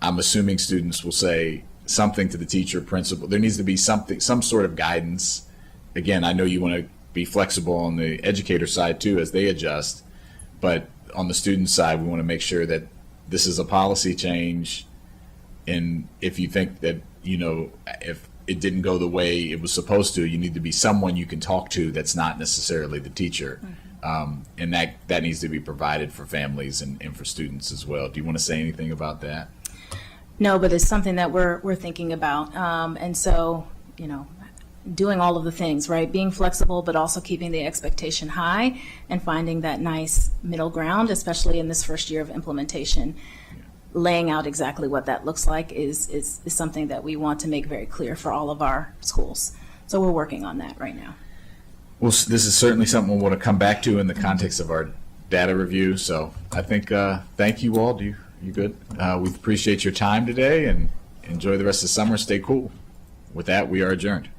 I'm assuming students will say something to the teacher, principal. There needs to be some sort of guidance. Again, I know you want to be flexible on the educator side too as they adjust, but on the student side, we want to make sure that this is a policy change. And if you think that, if it didn't go the way it was supposed to, you need to be someone you can talk to that's not necessarily the teacher. And that needs to be provided for families and for students as well. Do you want to say anything about that? No, but it's something that we're thinking about. And so, doing all of the things, right? Being flexible, but also keeping the expectation high and finding that nice middle ground, especially in this first year of implementation. Laying out exactly what that looks like is something that we want to make very clear for all of our schools. So we're working on that right now. Well, this is certainly something we'll want to come back to in the context of our data review. So I think, thank you all. You good? We appreciate your time today and enjoy the rest of the summer. Stay cool. With that, we are adjourned.